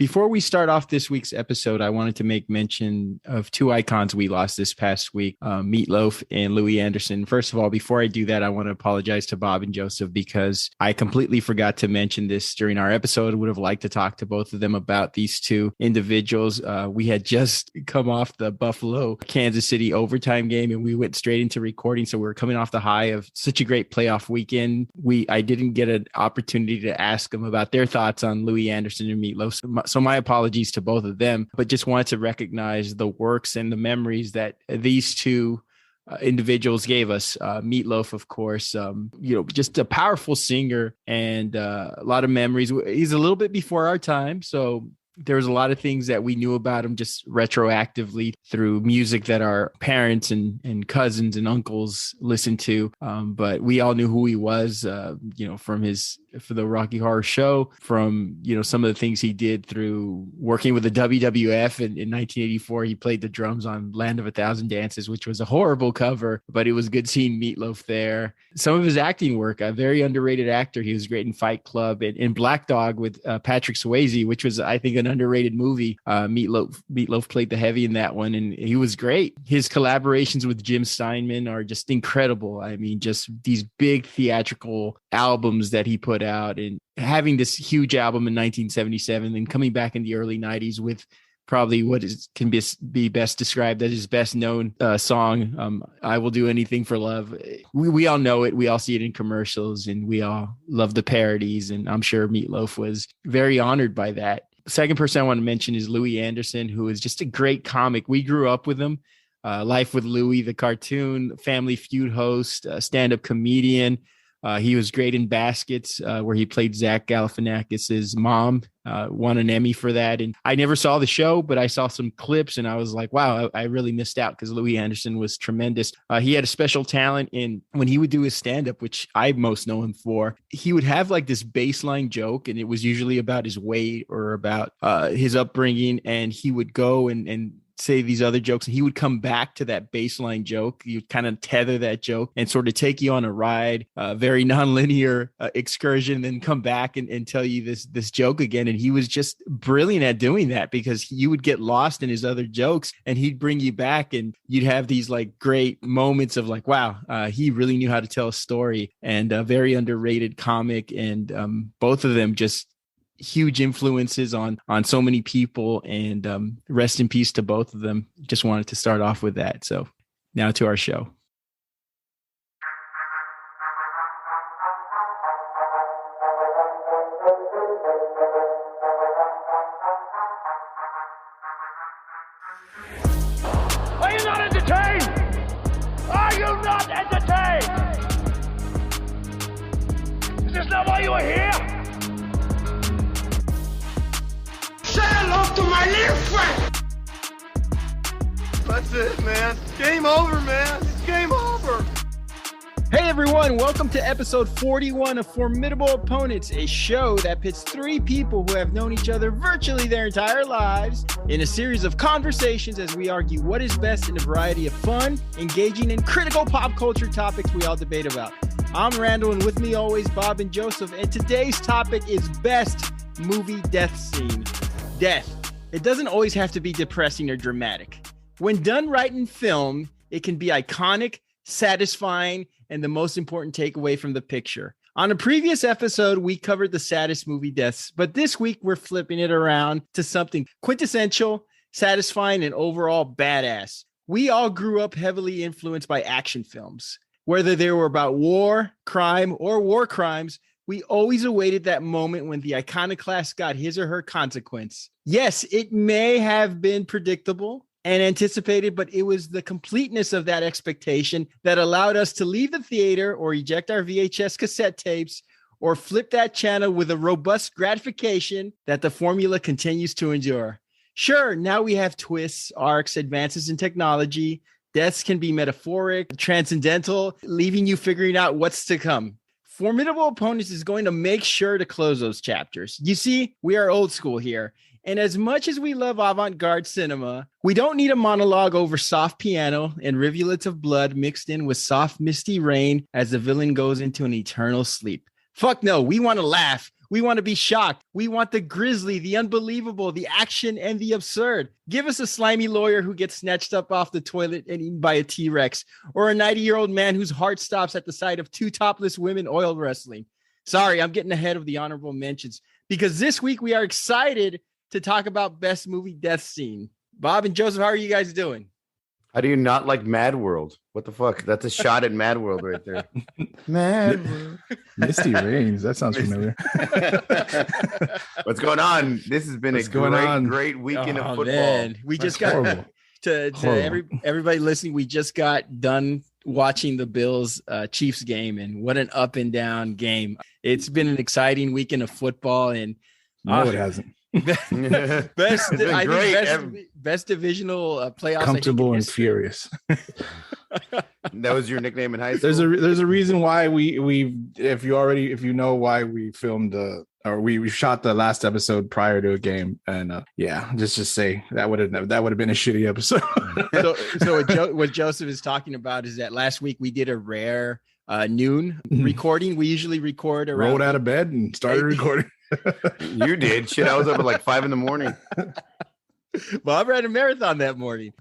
Before we start off this week's episode, I wanted to make mention of two icons we lost this past week, Meatloaf and Louis Anderson. First of all, before I do that, I want to apologize to Bob and Joseph because I completely forgot to mention this during our episode. Would have liked to talk to both of them about these two individuals. We had just come off the Buffalo, Kansas City overtime game, and we went straight into recording. So we were coming off the high of such a great playoff weekend. I didn't get an opportunity to ask them about their thoughts on Louis Anderson and Meatloaf. So my apologies to both of them, but just wanted to recognize the works and the memories that these two individuals gave us. Meatloaf, of course, just a powerful singer and a lot of memories. He's a little bit before our time, so there was a lot of things that we knew about him just retroactively through music that our parents and cousins and uncles listened to. But we all knew who he was, for the Rocky Horror Show, from, some of the things he did through working with the WWF. In 1984, he played the drums on Land of a Thousand Dances, which was a horrible cover, but it was good seeing Meatloaf there. Some of his acting work, a very underrated actor. He was great in Fight Club and in Black Dog with Patrick Swayze, which was, I think, an underrated movie. Meatloaf played the heavy in that one, and he was great. His collaborations with Jim Steinman are just incredible. I mean, just these big theatrical albums that he put out, and having this huge album in 1977 and coming back in the early 90s with probably can be best described as his best known song, I Will Do Anything for Love. We all know it. We all see it in commercials, and we all love the parodies. And I'm sure Meatloaf was very honored by that. Second person I want to mention is Louis Anderson, who is just a great comic. We grew up with him. Life with Louis, the cartoon, Family Feud host, stand-up comedian. He was great in Baskets, where he played Zach Galifianakis's mom, won an Emmy for that. And I never saw the show, but I saw some clips and I was like, wow, I really missed out because Louis Anderson was tremendous. He had a special talent when he would do his stand-up, which I most know him for. He would have like this baseline joke, and it was usually about his weight or about his upbringing. And he would go and say these other jokes, and he would come back to that baseline joke. You kind of tether that joke and sort of take you on a ride, very nonlinear excursion, then come back and tell you this joke again. And he was just brilliant at doing that because you would get lost in his other jokes and he'd bring you back, and you'd have these like great moments of like, wow, he really knew how to tell a story, and a very underrated comic. And both of them just huge influences on so many people, and rest in peace to both of them. Just wanted to start off with that. So now to our show. Are you not entertained? Are you not entertained? Is this not why you are here? Say hello to my little friend! That's it, man. Game over, man. It's game over. Hey, everyone. Welcome to episode 41 of Formidable Opponents, a show that pits three people who have known each other virtually their entire lives in a series of conversations as we argue what is best in a variety of fun, engaging, and critical pop culture topics we all debate about. I'm Randall, and with me always, Bob and Joseph, and today's topic is best movie death scene. Death. It doesn't always have to be depressing or dramatic. When done right in film, it can be iconic, satisfying, and the most important takeaway from the picture. On a previous episode, we covered the saddest movie deaths, but this week we're flipping it around to something quintessential, satisfying, and overall badass. We all grew up heavily influenced by action films. Whether they were about war, crime, or war crimes, we always awaited that moment when the iconoclast got his or her consequence. Yes, it may have been predictable and anticipated, but it was the completeness of that expectation that allowed us to leave the theater or eject our VHS cassette tapes or flip that channel with a robust gratification that the formula continues to endure. Sure, now we have twists, arcs, advances in technology. Deaths can be metaphoric, transcendental, leaving you figuring out what's to come. Formidable Opponents is going to make sure to close those chapters. You see, we are old school here. And as much as we love avant-garde cinema, we don't need a monologue over soft piano and rivulets of blood mixed in with soft, misty rain as the villain goes into an eternal sleep. Fuck no, we want to laugh. We want to be shocked. We want the grisly, the unbelievable, the action, and the absurd. Give us a slimy lawyer who gets snatched up off the toilet and eaten by a T-Rex, or a 90-year-old man whose heart stops at the sight of two topless women oil wrestling. Sorry, I'm getting ahead of the honorable mentions because this week we are excited to talk about best movie death scene. Bob and Joseph, how are you guys doing? How do you not like Mad World? What the fuck? That's a shot at Mad World right there. Mad World. Misty Rains. That sounds familiar. What's going on? This has been great weekend of football. Man. We just got horrible. to everybody listening. We just got done watching the Bills Chiefs game, and what an up and down game. It's been an exciting weekend of football, and no, it hasn't. best divisional playoffs. Comfortable and furious. That was your nickname in high school. There's a reason why if you know why we filmed we shot the last episode prior to a game, and just say that would have been a shitty episode. so what Joseph is talking about is that last week we did a rare noon recording. We usually record around, rolled out of bed and started recording. You did. Shit, I was up at like 5 a.m. Bob ran a marathon that morning.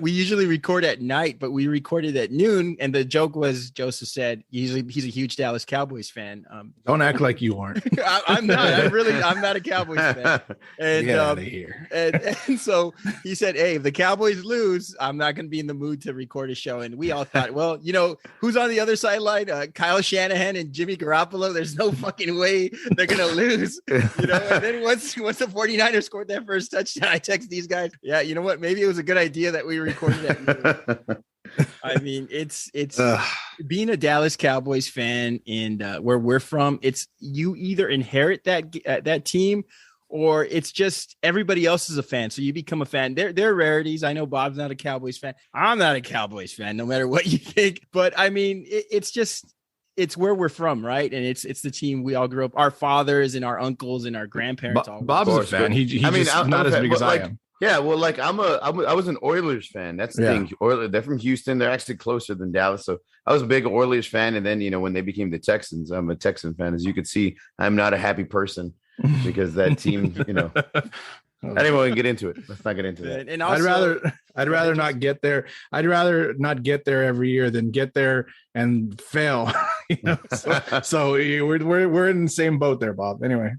We usually record at night, but we recorded at noon. And the joke was, Joseph said, he's a huge Dallas Cowboys fan. Don't act like you aren't. I'm not. I'm not a Cowboys fan. And get out of here. And so he said, "Hey, if the Cowboys lose, I'm not going to be in the mood to record a show." And we all thought, well, who's on the other sideline? Kyle Shanahan and Jimmy Garoppolo. There's no fucking way they're going to lose. And then once the 49ers scored that first touchdown, I text these guys, yeah, you know what? Maybe it was a good idea that we recorded that. I mean, it's being a Dallas Cowboys fan, and where we're from, it's you either inherit that team, or it's just everybody else is a fan, so you become a fan. They're rarities. I know Bob's not a Cowboys fan. I'm not a Cowboys fan, no matter what you think. But I mean, it's where we're from, right? And it's the team we all grew up. Our fathers and our uncles and our grandparents. Bob's a fan. I'm not as big as I am. Yeah, well, like I was an Oilers fan. That's the thing. They're from Houston. They're actually closer than Dallas. So I was a big Oilers fan. And then when they became the Texans, I'm a Texan fan. As you could see, I'm not a happy person because that team. I didn't want to get into it. Let's not get into that. And also, I'd rather not get there. I'd rather not get there every year than get there and fail. So we're in the same boat there, Bob. Anyway.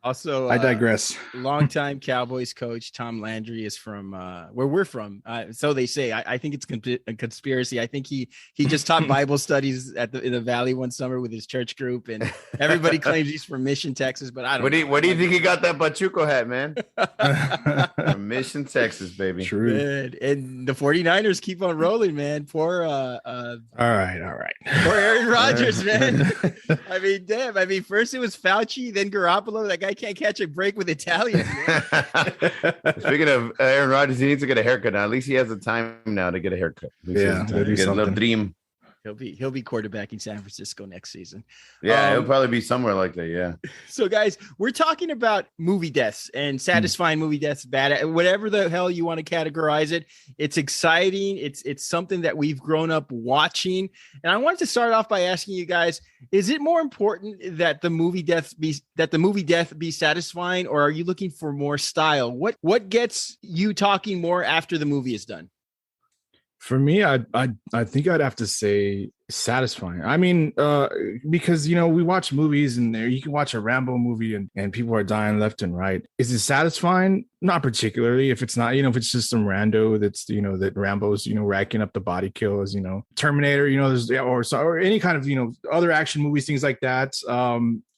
Also, I digress. Longtime Cowboys coach Tom Landry is from where we're from. So they say. I think it's a conspiracy. I think he just taught Bible studies in the Valley one summer with his church group, and everybody claims he's from Mission, Texas. But I don't. Where do you think he got that Pachuco hat, man? From Mission, Texas, baby. True. Man. And the 49ers keep on rolling, man. Poor. All right. Poor Aaron Rodgers, man. I mean, damn. I mean, first it was Fauci, then Garoppolo. That guy can't catch a break with Italians. Speaking of Aaron Rodgers, he needs to get a haircut now. At least he has the time now to get a haircut. Yeah, get a little dream. He'll be quarterbacking San Francisco next season. Yeah, he'll probably be somewhere like that. Yeah. So, guys, we're talking about movie deaths and satisfying movie deaths, bad, whatever the hell you want to categorize it. It's exciting. It's something that we've grown up watching. And I wanted to start off by asking you guys: is it more important that the movie death be satisfying, or are you looking for more style? What gets you talking more after the movie is done? For me, I think I'd have to say satisfying. I mean, because we watch movies and you can watch a Rambo movie and people are dying left and right. Is it satisfying? Not particularly. If it's not, if it's just some rando that's that Rambo's racking up the body kills, Terminator, there's or any kind of other action movies, things like that.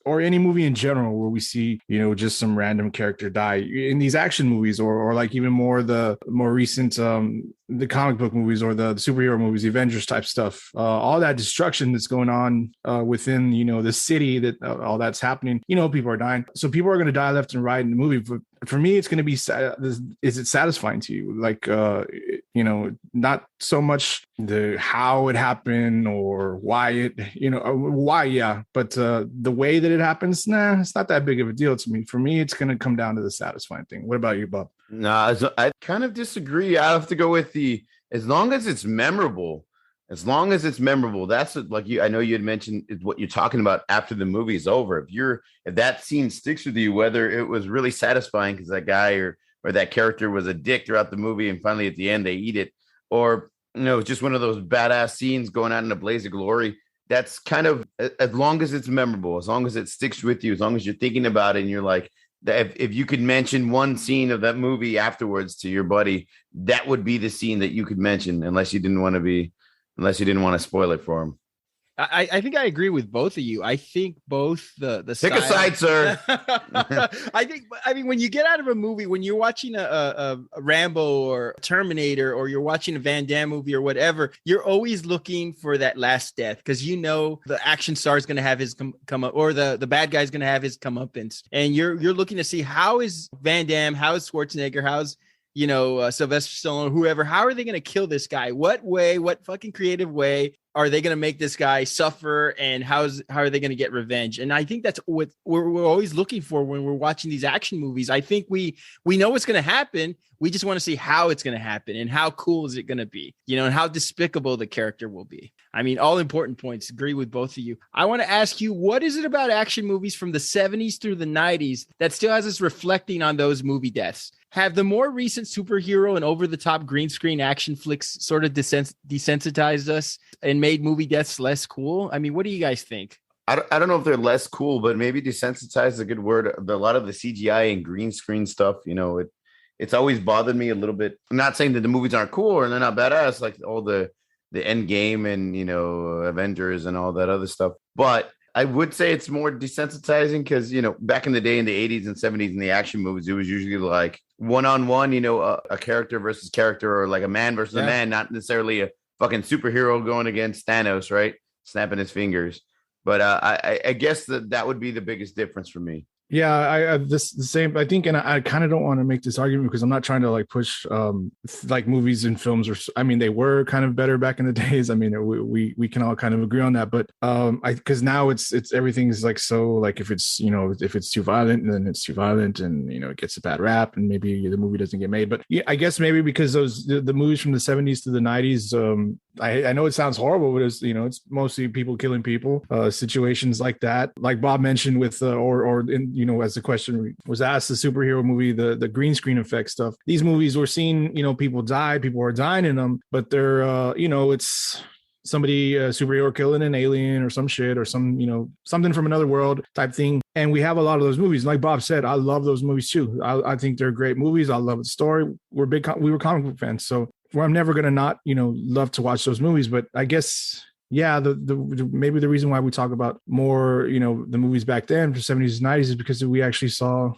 Or any movie in general where we see, just some random character die in these action movies, or like even the more recent, the comic book movies or the superhero movies, the Avengers type stuff, all that destruction that's going on within, the city, that all that's happening, people are dying. So people are going to die left and right in the movie. But for me, it's going to be, is it satisfying to you? Like, not so much the how it happened or why it, why, yeah. But the way that it happens, it's not that big of a deal to me. For me, it's going to come down to the satisfying thing. What about you, Bob? No, I kind of disagree. I have to go with as long as it's memorable. As long as it's memorable, that's what, like I know you had mentioned is what you're talking about after the movie is over. If that scene sticks with you, whether it was really satisfying because that guy or that character was a dick throughout the movie, and finally at the end they eat it, or it's just one of those badass scenes going out in a blaze of glory. That's kind of, as long as it's memorable, as long as it sticks with you, as long as you're thinking about it, and you're like, if you could mention one scene of that movie afterwards to your buddy, that would be the scene that you could mention, unless you didn't want to spoil it for him. I think I agree with both of you. I think both the pick a side, sir. I mean, when you get out of a movie, when you're watching a Rambo or Terminator, or you're watching a Van Damme movie or whatever, you're always looking for that last death, because the action star is going to have his come up, or the bad guy is going to have his comeuppance, and you're looking to see how is Van Damme, how is Schwarzenegger, how's Sylvester Stallone, whoever, how are they going to kill this guy? What fucking creative way are they going to make this guy suffer? And how are they going to get revenge? And I think that's what we're always looking for when we're watching these action movies. I think we know what's going to happen. We just want to see how it's going to happen and how cool is it going to be, and how despicable the character will be. I mean, all important points. Agree with both of you. I want to ask you, what is it about action movies from the 70s through the 90s that still has us reflecting on those movie deaths? Have the more recent superhero and over-the-top green screen action flicks sort of desensitized us and made movie deaths less cool? I mean, what do you guys think? I don't know if they're less cool, but maybe desensitized is a good word. A lot of the CGI and green screen stuff, it's always bothered me a little bit. I'm not saying that the movies aren't cool or they're not badass, like all the End Game and, Avengers and all that other stuff. But I would say it's more desensitizing because, back in the day in the 80s and 70s in the action movies, it was usually like one-on-one, a character versus character, or like a man versus a man, not necessarily a fucking superhero going against Thanos, right? Snapping his fingers. But I guess that would be the biggest difference for me. Yeah, I have the same, I think, and I kind of don't want to make this argument because I'm not trying to like push like movies and films, or I mean, they were kind of better back in the days. I mean, we can all kind of agree on that, but because now it's everything's like, so like if it's too violent, then it's too violent, and it gets a bad rap, and maybe the movie doesn't get made. But yeah, I guess maybe because the movies from the 70s to the 90s, I know it sounds horrible, but it's mostly people killing people, situations like that, like Bob mentioned with as the question was asked, the superhero movie, the green screen effect stuff. These movies we're seeing, people die, people are dying in them, but they're it's somebody, a superhero killing an alien or some shit or some something from another world type thing. And we have a lot of those movies. Like Bob said, I love those movies too. I think they're great movies. I love the story. We were comic book fans, so I'm never gonna not love to watch those movies. But I guess the maybe the reason why we talk about more the movies back then for 70s and 90s is because we actually saw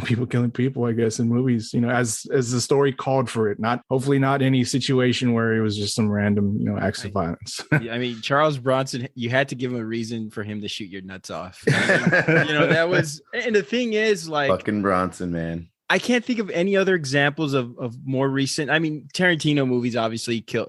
people killing people, I guess, in movies, as the story called for it. Hopefully not any situation where it was just some random, acts of violence. I mean, Charles Bronson, you had to give him a reason for him to shoot your nuts off. I mean, that was, and the thing is, like, fucking Bronson, man. I can't think of any other examples of more recent. I mean, Tarantino movies, obviously, Kill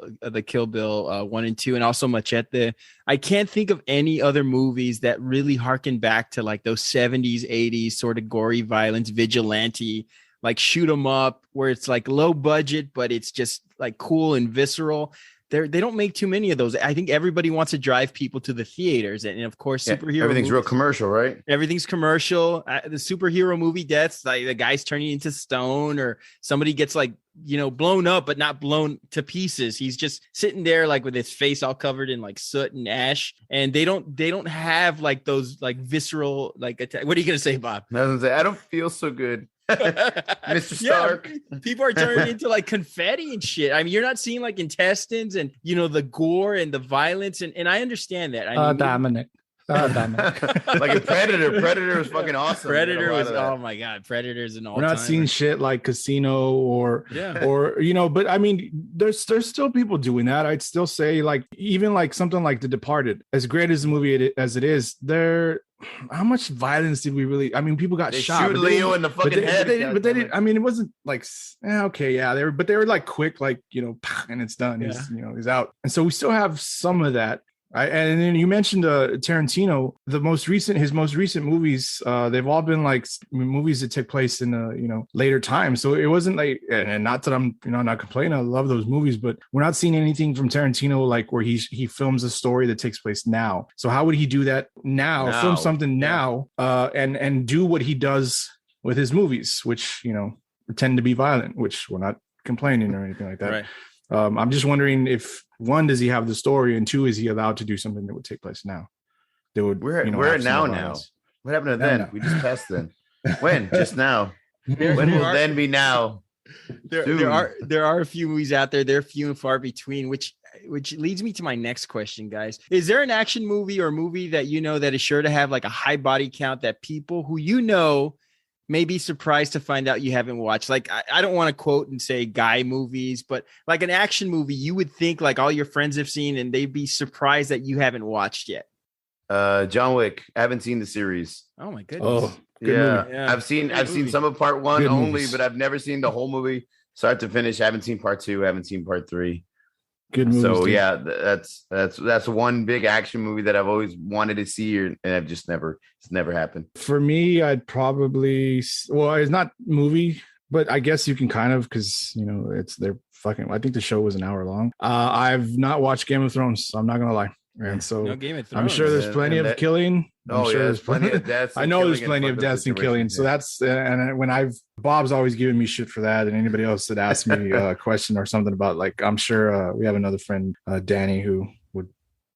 Bill 1 and 2, and also Machete. I can't think of any other movies that really harken back to like those 70s, 80s sort of gory violence, vigilante, like shoot 'em up, where it's like low budget, but it's just like cool and visceral. They don't make too many of those. I think everybody wants to drive people to the theaters, and of course, superhero. Everything's real commercial, right? Everything's commercial. The superhero movie deaths, like the guy's turning into stone, or somebody gets like blown up, but not blown to pieces. He's just sitting there like with his face all covered in like soot and ash, and they don't have like those like visceral like attack. What are you gonna say, Bob? I don't feel so good. Mr. Stark. Yeah, people are turning into like confetti and shit. I mean, you're not seeing like intestines and the gore and the violence, and I understand that. I mean, Dominic. Like a Predator was fucking awesome. Predator was, oh my god, Predator's an all. We're not seeing shit like Casino or but I mean, there's still people doing that. I'd still say, like, even like something like The Departed, as great as the movie as it is, how much violence did we really? I mean, people got shot. Shoot Leo in the fucking head. But they didn't. I mean, it wasn't like they were like quick, like and it's done. He's out. And so we still have some of that. And then you mentioned Tarantino. His most recent movies, they've all been like movies that took place in later times. So it wasn't like, and not that I'm not complaining. I love those movies, but we're not seeing anything from Tarantino like where he films a story that takes place now. So how would he do that now? Film something now, and do what he does with his movies, which tend to be violent, which we're not complaining or anything like that. Right. I'm just wondering if, one, does he have the story, and two, is he allowed to do something that would take place now? We're at now. What happened to then? We just passed then. When? Just now. When will then be now? There are a few movies out there. They're few and far between, which leads me to my next question, guys. Is there an action movie or movie that that is sure to have like a high body count that people who may be surprised to find out you haven't watched? Like, I don't want to quote and say guy movies, but like an action movie, you would think like all your friends have seen and they'd be surprised that you haven't watched yet. John Wick. I haven't seen the series. Oh my goodness. Oh, yeah. I've seen some of part one only, but I've never seen the whole movie start to finish. I haven't seen part two. I haven't seen part three. Good movies. So yeah, that's one big action movie that I've always wanted to see, and I've just it's never happened. For me, I'd probably, it's not movie, but I guess you can kind of, because I think the show was an hour long. I've not watched Game of Thrones, so I'm not gonna lie. And so no Game of Thrones. I'm sure there's plenty of killing. There's plenty of deaths. I know there's plenty of deaths and killing. So that's, and when Bob's always giving me shit for that, and anybody else that asks me a question or something about, like, I'm sure we have another friend, Danny, who would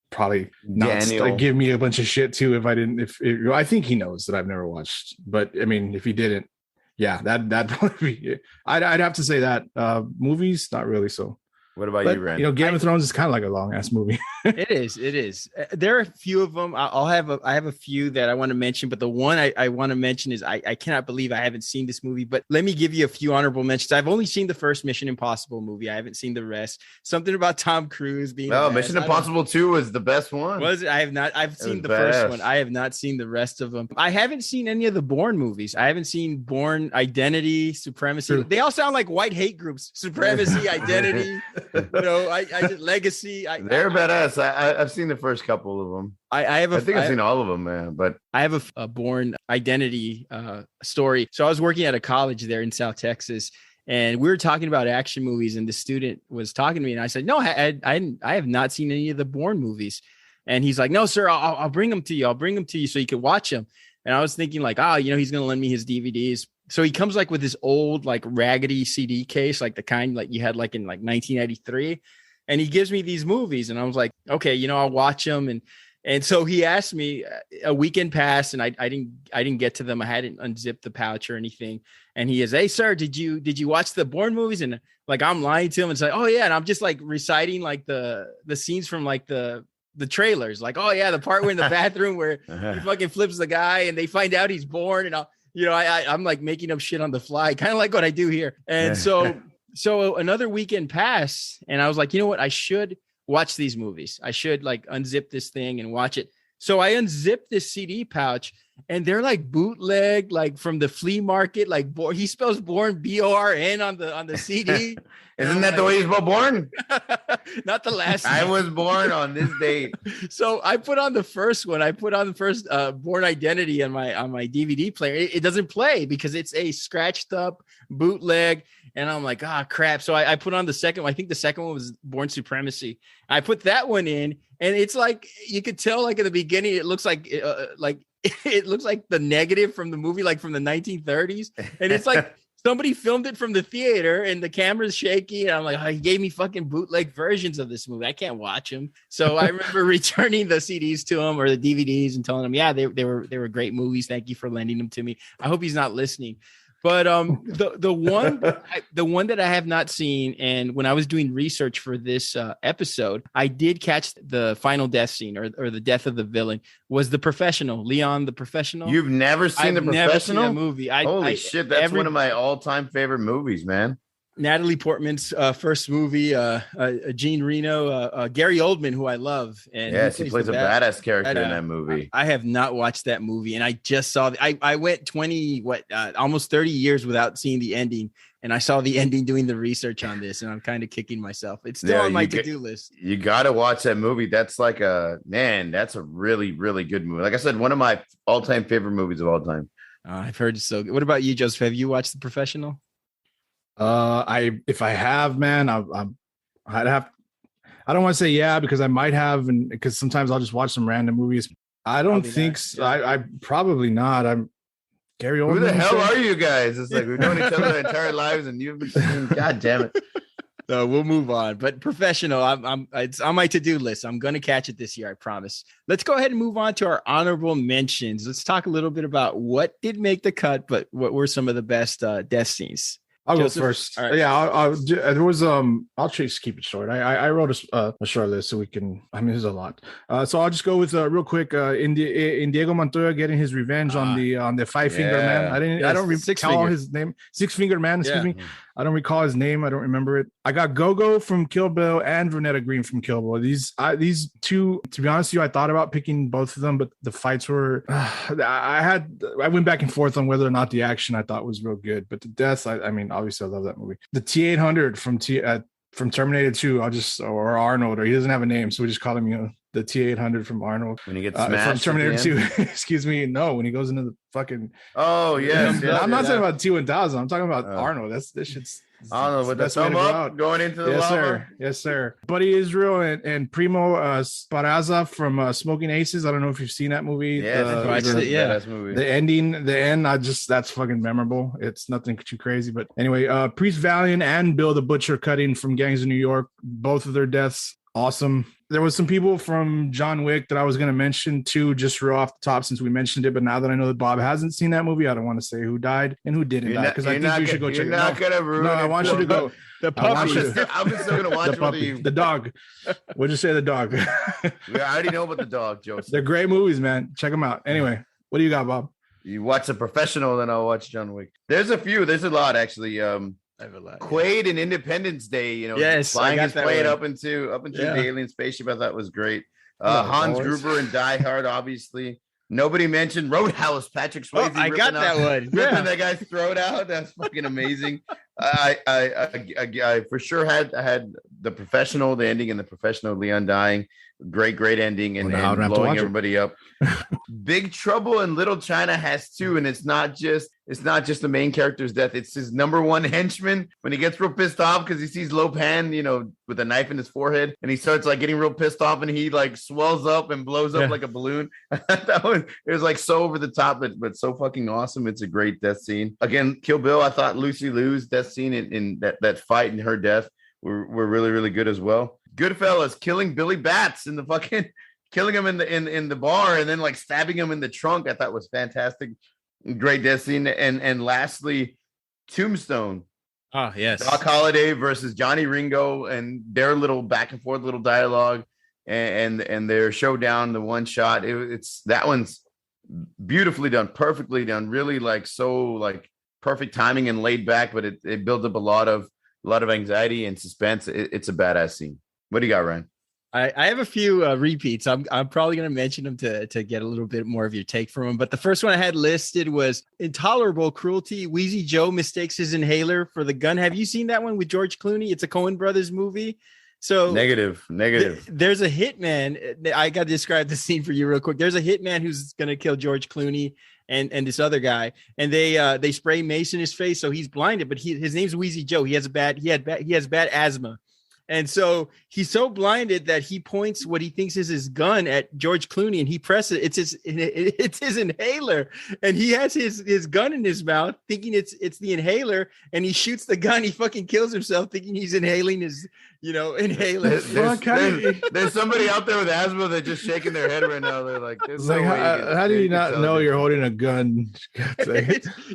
probably not give me a bunch of shit too if I didn't. I think he knows that I've never watched, but I mean, if he didn't, yeah, that'd probably be it. I'd have to say that. Movies, not really. So. What about you, Rand? Game of Thrones is kind of like a long ass movie. It is. There are a few of them. I have a few that I want to mention, but the one I want to mention is I cannot believe I haven't seen this movie. But let me give you a few honorable mentions. I've only seen the first Mission Impossible movie. I haven't seen the rest. Something about Tom Cruise being. No, Mission Impossible 2 was the best one. Was it? I have not. I've seen the first one. I have not seen the rest of them. I haven't seen any of the Bourne movies. I haven't seen Bourne Identity, Supremacy. They all sound like white hate groups. Supremacy, Identity. I did Legacy. They're badass. I've seen the first couple of them. I think I've seen all of them, man. But I have a Bourne Identity story. So I was working at a college there in South Texas, and we were talking about action movies, and the student was talking to me, and I said, "No, I have not seen any of the Bourne movies." And he's like, "No, sir, I'll bring them to you. I'll bring them to you so you can watch them." And I was thinking like, he's going to lend me his DVDs. So he comes like with this old, like raggedy CD case, like the kind like you had like in like 1993. And he gives me these movies. And I was like, okay, I'll watch them. And so he asked me, a weekend passed and I didn't get to them. I hadn't unzipped the pouch or anything. And he is, "Hey sir, did you watch the Bourne movies?" And like, I'm lying to him and say, "Oh yeah." And I'm just like reciting like the scenes from like the trailers. Like, "Oh yeah, the part where in the bathroom where he fucking flips the guy and they find out he's Bourne." And I'm like making up shit on the fly, kind of like what I do here. And so another weekend passed, and I was like, you know what? I should watch these movies. I should like unzip this thing and watch it. So I unzipped this CD pouch, and they're like bootleg, like from the flea market. Like he spells Bourne BORN on the CD. Isn't that the way you spell Bourne? Not the last. I was born on this date. So I put on the first one. I put on the first Bourne Identity on my DVD player. It doesn't play because it's a scratched up bootleg. And I'm like, crap. So I put on the second one. I think the second one was Bourne Supremacy. I put that one in, and it's like you could tell, like at the beginning, it looks like it looks like the negative from the movie, like from the 1930s, and it's like somebody filmed it from the theater, and the camera's shaky. And I'm like, he gave me fucking bootleg versions of this movie. I can't watch them. So I remember returning the CDs to him or the DVDs and telling him, yeah, they were great movies. Thank you for lending them to me. I hope he's not listening. But the one that I have not seen, and when I was doing research for this episode, I did catch the final death scene or the death of the villain, was The Professional, Leon the Professional. You've never seen The Professional? Never seen that movie. Holy shit, that's one of my all-time favorite movies, man. Natalie Portman's first movie, Jean Reno, Gary Oldman, who I love. And yes, he plays a badass character in that movie. I have not watched that movie, and I just saw. I went almost 30 years without seeing the ending, and I saw the ending doing the research on this, and I'm kind of kicking myself. It's still on my to-do list. You got to watch that movie. That's that's a really, really good movie. Like I said, one of my all-time favorite movies of all time. I've heard it's so good. What about you, Joseph? Have you watched The Professional? If I have, man, I'd have. I don't want to say yeah because I might have, and because sometimes I'll just watch some random movies. I don't think so. I probably not. I'm Gary Oldman. Who the hell are you guys? It's like we've known each other our entire lives, and you've been saying, God damn it. So we'll move on. But Professional, it's on my to-do list. I'm going to catch it this year, I promise. Let's go ahead and move on to our honorable mentions. Let's talk a little bit about what did make the cut, but what were some of the best death scenes. I'll Joseph? go first. All right. Yeah, there was I'll just keep it short. I wrote a short list so we can. I mean, there's a lot. So I'll just go with real quick. In Diego Montoya getting his revenge on the Five Finger Man. I don't recall his name. Six Finger Man. Excuse me. I don't recall his name. I don't remember it. I got Gogo from Kill Bill and Vernetta Green from Kill Bill. These two, to be honest with you, I thought about picking both of them, but the fights were. I went back and forth on whether or not the action I thought was real good, but the deaths. I mean, obviously, I love that movie. The T-800 from Terminator 2. Or Arnold, or he doesn't have a name, so we just call him the T-800 from Arnold. When he gets smashed from Terminator 2. Excuse me. No, when he goes into the fucking. Oh yes. I'm not talking about T-1000. I'm talking about Arnold. This shit's. Arnold with the thumb up going into the lava. Yes, sir. Buddy Israel and Primo Sparazza from Smoking Aces. I don't know if you've seen that movie. Movie. The end. That's fucking memorable. It's nothing too crazy, but anyway, Priest Valiant and Bill the Butcher cutting from Gangs of New York. Both of their deaths. Awesome. There was some people from John Wick that I was going to mention too, just real off the top since we mentioned it. But now that I know that Bob hasn't seen that movie, I don't want to say who died and who didn't die because I think you should go check it out. I want you to go. The puppy. I'm just still going to watch it. The dog. What'd you say? The dog. I already know about the dog, Joseph. They're great movies, man. Check them out. Anyway, what do you got, Bob? You watch The Professional, then I'll watch John Wick. There's a few. There's a lot actually. Quaid and Independence Day, flying his plane up into the alien spaceship. I thought was great. Hans Gruber and Die Hard, obviously. Nobody mentioned Roadhouse. Patrick Swayze. I got that one. Ripping that guy's throat out. That's fucking amazing. I for sure had The Professional, the ending in The Professional, Leon dying. Great ending and blowing everybody up. Big Trouble in Little China has two, and it's not just the main character's death. It's his number one henchman when he gets real pissed off because he sees Lo Pan, with a knife in his forehead, and he starts getting real pissed off, and he swells up and blows up like a balloon. It was so over the top, but so fucking awesome. It's a great death scene. Again, Kill Bill. I thought Lucy Liu's death scene in that fight and her death were really, really good as well. Goodfellas killing Billy Bats in the fucking killing him in the bar and then stabbing him in the trunk. I thought was fantastic. Great death scene. And lastly, Tombstone. Oh, yes. Doc Holliday versus Johnny Ringo and their little back and forth little dialogue and their showdown, the one shot. It's that one's beautifully done, perfectly done, really perfect timing and laid back, but it builds up a lot of anxiety and suspense. It's a badass scene. What do you got, Ryan? I have a few repeats. I'm probably going to mention them to get a little bit more of your take from them. But the first one I had listed was Intolerable Cruelty. Wheezy Joe mistakes his inhaler for the gun. Have you seen that one with George Clooney? It's a Coen Brothers movie. So negative. There's a hitman. I got to describe the scene for you real quick. There's a hitman who's going to kill George Clooney and this other guy, and they spray mace in his face so he's blinded. But his name's Wheezy Joe. He has bad asthma. And so he's so blinded that he points what he thinks is his gun at George Clooney, and he presses it. It's his inhaler, and he has his gun in his mouth, thinking it's the inhaler, and he shoots the gun. He fucking kills himself, thinking he's inhaling his inhaler. There's somebody out there with asthma that's just shaking their head right now. They're like, how do you not know you're holding a gun?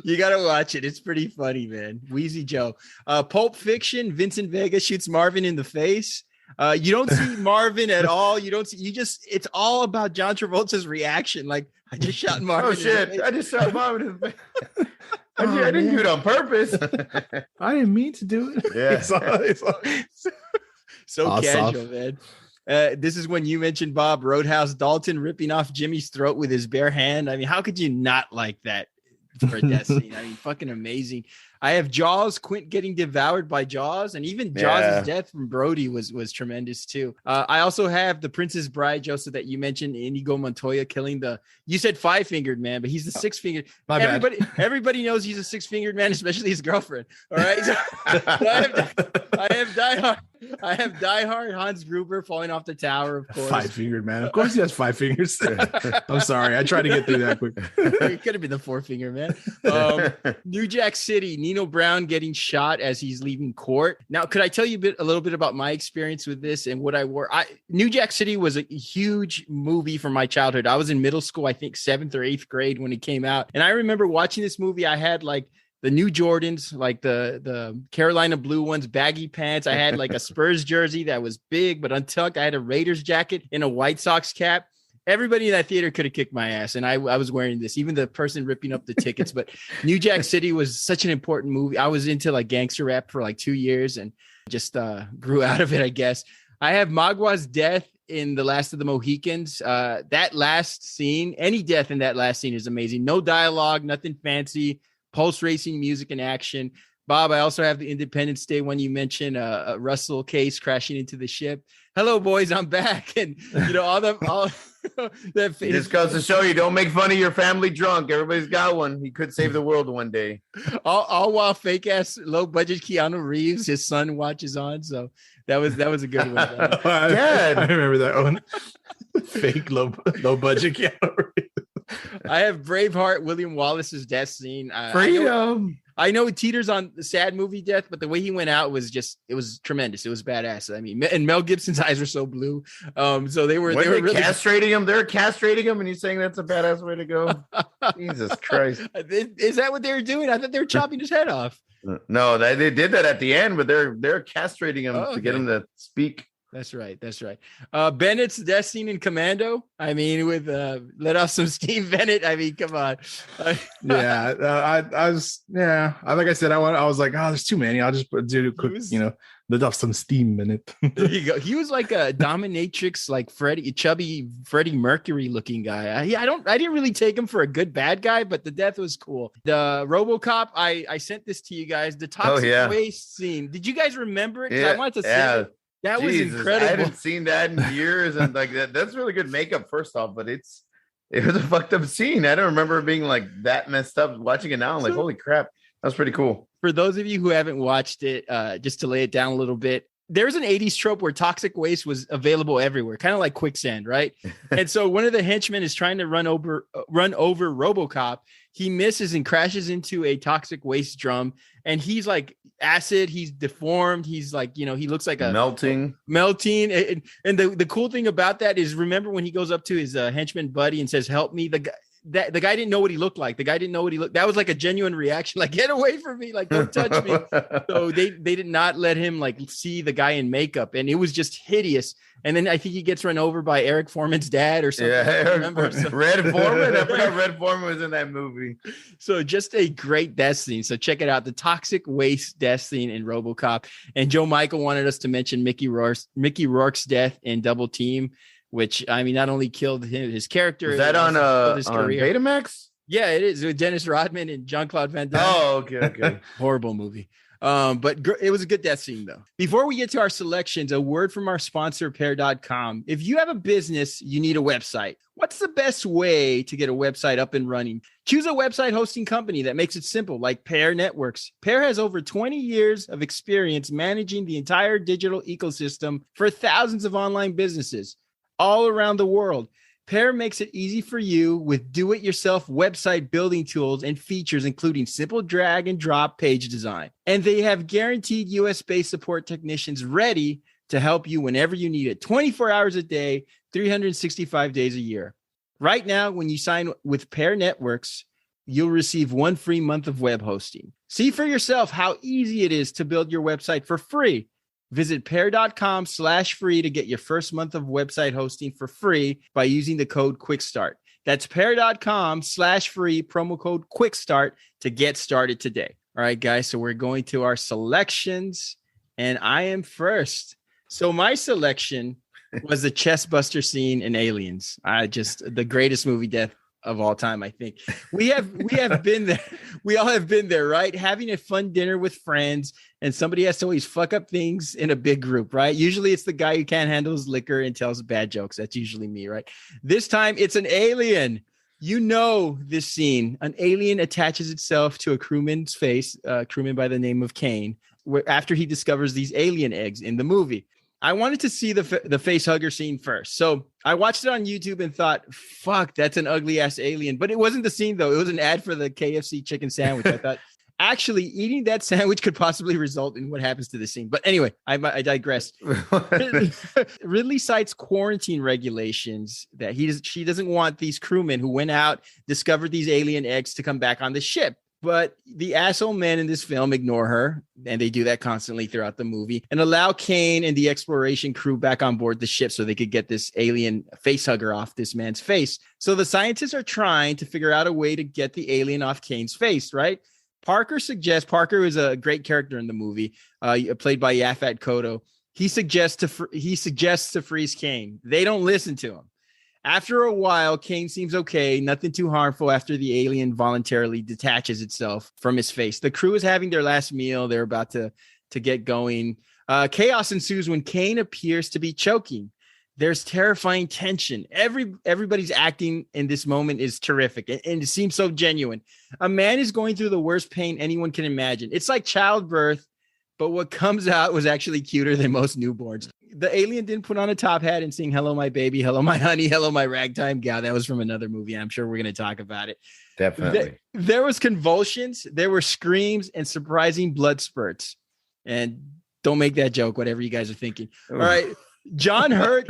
You gotta watch it. It's pretty funny, man. Wheezy Joe. Pulp Fiction. Vincent Vega shoots Marvin in the face. You don't see Marvin at all. It's all about John Travolta's reaction. I just shot Marvin. Oh shit! I just shot Marvin in the face. I didn't do it on purpose. I didn't mean to do it. Yeah. So All casual, soft. man. This is when you mentioned Bob Roadhouse Dalton ripping off Jimmy's throat with his bare hand. I mean, how could you not like that for a death scene? I mean, fucking amazing. I have Jaws, Quint getting devoured by Jaws, and even Jaws' death from Brody was tremendous too. I also have The Princess Bride, Joseph, that you mentioned, Inigo Montoya killing you said 5-fingered man, but he's the 6-fingered. My bad. Everybody knows he's a 6-fingered man, especially his girlfriend. All right. So I have Die Hard, Hans Gruber falling off the tower, of course. 5-fingered man. Of course he has 5 fingers. I'm sorry. I tried to get through that quick. It could have been the 4-finger man. New Jack City, Nino Brown getting shot as he's leaving court. Now, could I tell you a little bit about my experience with this and what I wore? New Jack City was a huge movie from my childhood. I was in middle school, I think 7th or 8th grade when it came out. And I remember watching this movie. I had like the new Jordans, like the Carolina blue ones, baggy pants. I had like a Spurs jersey that was big but untucked. I had a Raiders jacket and a White Sox cap. Everybody in that theater could have kicked my ass, and I was wearing this, even the person ripping up the tickets. But New Jack City was such an important movie. I was into like gangster rap for like 2 years and just grew out of it, I guess. I have Magua's death in The Last of the Mohicans. That last scene, any death in that last scene is amazing. No dialogue, nothing fancy, pulse racing music and action. Bob, I also have the Independence Day one you mentioned, Russell Case crashing into the ship. Hello, boys, I'm back. And, you know, all that Just goes to show you, don't make fun of your family drunk. Everybody's got one. He could save the world one day. All while fake ass low budget Keanu Reeves, his son watches on. So that was a good one. Yeah, I remember that one. Fake low budget Keanu Reeves. I have Braveheart, William Wallace's death scene. Freedom. I know it teeters on the sad movie death, but the way he went out was it was tremendous. It was badass. I mean, and Mel Gibson's eyes were so blue. So they were really castrating him. They're castrating him, and he's saying that's a badass way to go. Jesus Christ. Is that what they were doing? I thought they were chopping his head off. No, they did that at the end, but they're castrating him to get him to speak. That's right. Bennett's death scene in Commando. I mean, with let off some steam, Bennett. I mean, come on. I was like I said, I was like, oh, there's too many. I'll just do a quick, let off some steam in it. There you go. He was like a dominatrix, like chubby Freddie Mercury looking guy. I didn't really take him for a good bad guy, but the death was cool. The RoboCop. I sent this to you guys. The toxic waste scene. Did you guys remember it? Yeah, I wanted to say it. That was incredible. I hadn't seen that in years, and like that's really good makeup, first off, but it was a fucked up scene. I don't remember it being like that messed up. Watching it now, I'm like, holy crap, that was pretty cool. For those of you who haven't watched it, just to lay it down a little bit, there's an 80s trope where toxic waste was available everywhere, kind of like quicksand, right? And so one of the henchmen is trying to run over RoboCop. He misses and crashes into a toxic waste drum, and he's like acid. He's deformed. He's like, he looks like a melting. And the cool thing about that is, remember when he goes up to his henchman buddy and says, "Help me." The guy didn't know what he looked like. That was like a genuine reaction. Like, get away from me. Like, don't touch me. So they did not let him like see the guy in makeup. And it was just hideous. And then I think he gets run over by Eric Foreman's dad or something. Yeah, Red Foreman. I forgot Red Foreman was in that movie. So just a great death scene. So check it out. The toxic waste death scene in RoboCop. And Joe Michael wanted us to mention Mickey Rourke's death in Double Team, which, I mean, not only killed his character. Is that on Betamax? Yeah, it is, with Dennis Rodman and Jean-Claude Van Damme. Oh, okay. Horrible movie. But it was a good death scene, though. Before we get to our selections, a word from our sponsor, Pair.com. If you have a business, you need a website. What's the best way to get a website up and running? Choose a website hosting company that makes it simple, like Pair Networks. Pair has over 20 years of experience managing the entire digital ecosystem for thousands of online businesses all around the world. Pair makes it easy for you with do-it-yourself website building tools and features, including simple drag and drop page design. And they have guaranteed US-based support technicians ready to help you whenever you need it, 24 hours a day, 365 days a year. Right now, when you sign with Pair Networks, you'll receive 1 free month of web hosting. See for yourself how easy it is to build your website for free. Visit pair.com/free to get your first month of website hosting for free by using the code QUICKSTART. That's pair.com/free, promo code QUICKSTART to get started today. All right, guys. So we're going to our selections, and I am first. So my selection was the chest buster scene in Aliens. The greatest movie death of all time, I think. We have been there. We all have been there, right? Having a fun dinner with friends, and somebody has to always fuck up things in a big group, right? Usually it's the guy who can't handle his liquor and tells bad jokes. That's usually me, right? This time it's an alien. You know this scene. An alien attaches itself to a crewman's face, crewman by the name of Kane, after he discovers these alien eggs in the movie. I wanted to see the face hugger scene first. So I watched it on YouTube and thought, fuck, that's an ugly ass alien. But it wasn't the scene, though. It was an ad for the KFC chicken sandwich. I thought, actually, eating that sandwich could possibly result in what happens to the scene. But anyway, I digress. Ridley cites quarantine regulations that she doesn't want these crewmen who went out, discovered these alien eggs to come back on the ship. But the asshole men in this film ignore her, and they do that constantly throughout the movie, and allow Kane and the exploration crew back on board the ship so they could get this alien face hugger off this man's face. So the scientists are trying to figure out a way to get the alien off Kane's face, right? Parker is a great character in the movie, played by Yaphet Kotto. He suggests to freeze Kane. They don't listen to him. After a while, Kane seems okay, nothing too harmful after the alien voluntarily detaches itself from his face. The crew is having their last meal. They're about to get going. Chaos ensues when Kane appears to be choking. There's terrifying tension. Everybody's acting in this moment is terrific, and it seems so genuine. A man is going through the worst pain anyone can imagine. It's like childbirth, but what comes out was actually cuter than most newborns. The alien didn't put on a top hat and sing, "Hello, my baby. Hello, my honey. Hello, my ragtime gal." That was from another movie. I'm sure we're going to talk about it. Definitely. There was convulsions. There were screams and surprising blood spurts. And don't make that joke, whatever you guys are thinking. All right. John Hurt.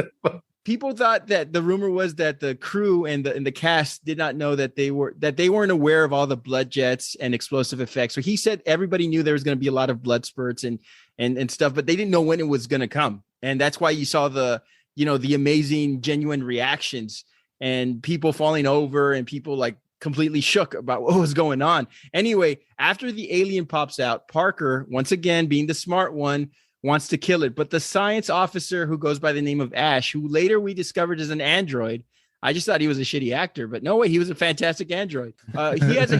People thought that the rumor was that the crew and the cast did not know that they weren't aware of all the blood jets and explosive effects. So he said everybody knew there was going to be a lot of blood spurts and stuff, but they didn't know when it was going to come. And that's why you saw the amazing, genuine reactions and people falling over and people like completely shook about what was going on. Anyway, after the alien pops out, Parker, once again, being the smart one, wants to kill it. But the science officer who goes by the name of Ash, who later we discovered is an android. I just thought he was a shitty actor, but no way, he was a fantastic android. He has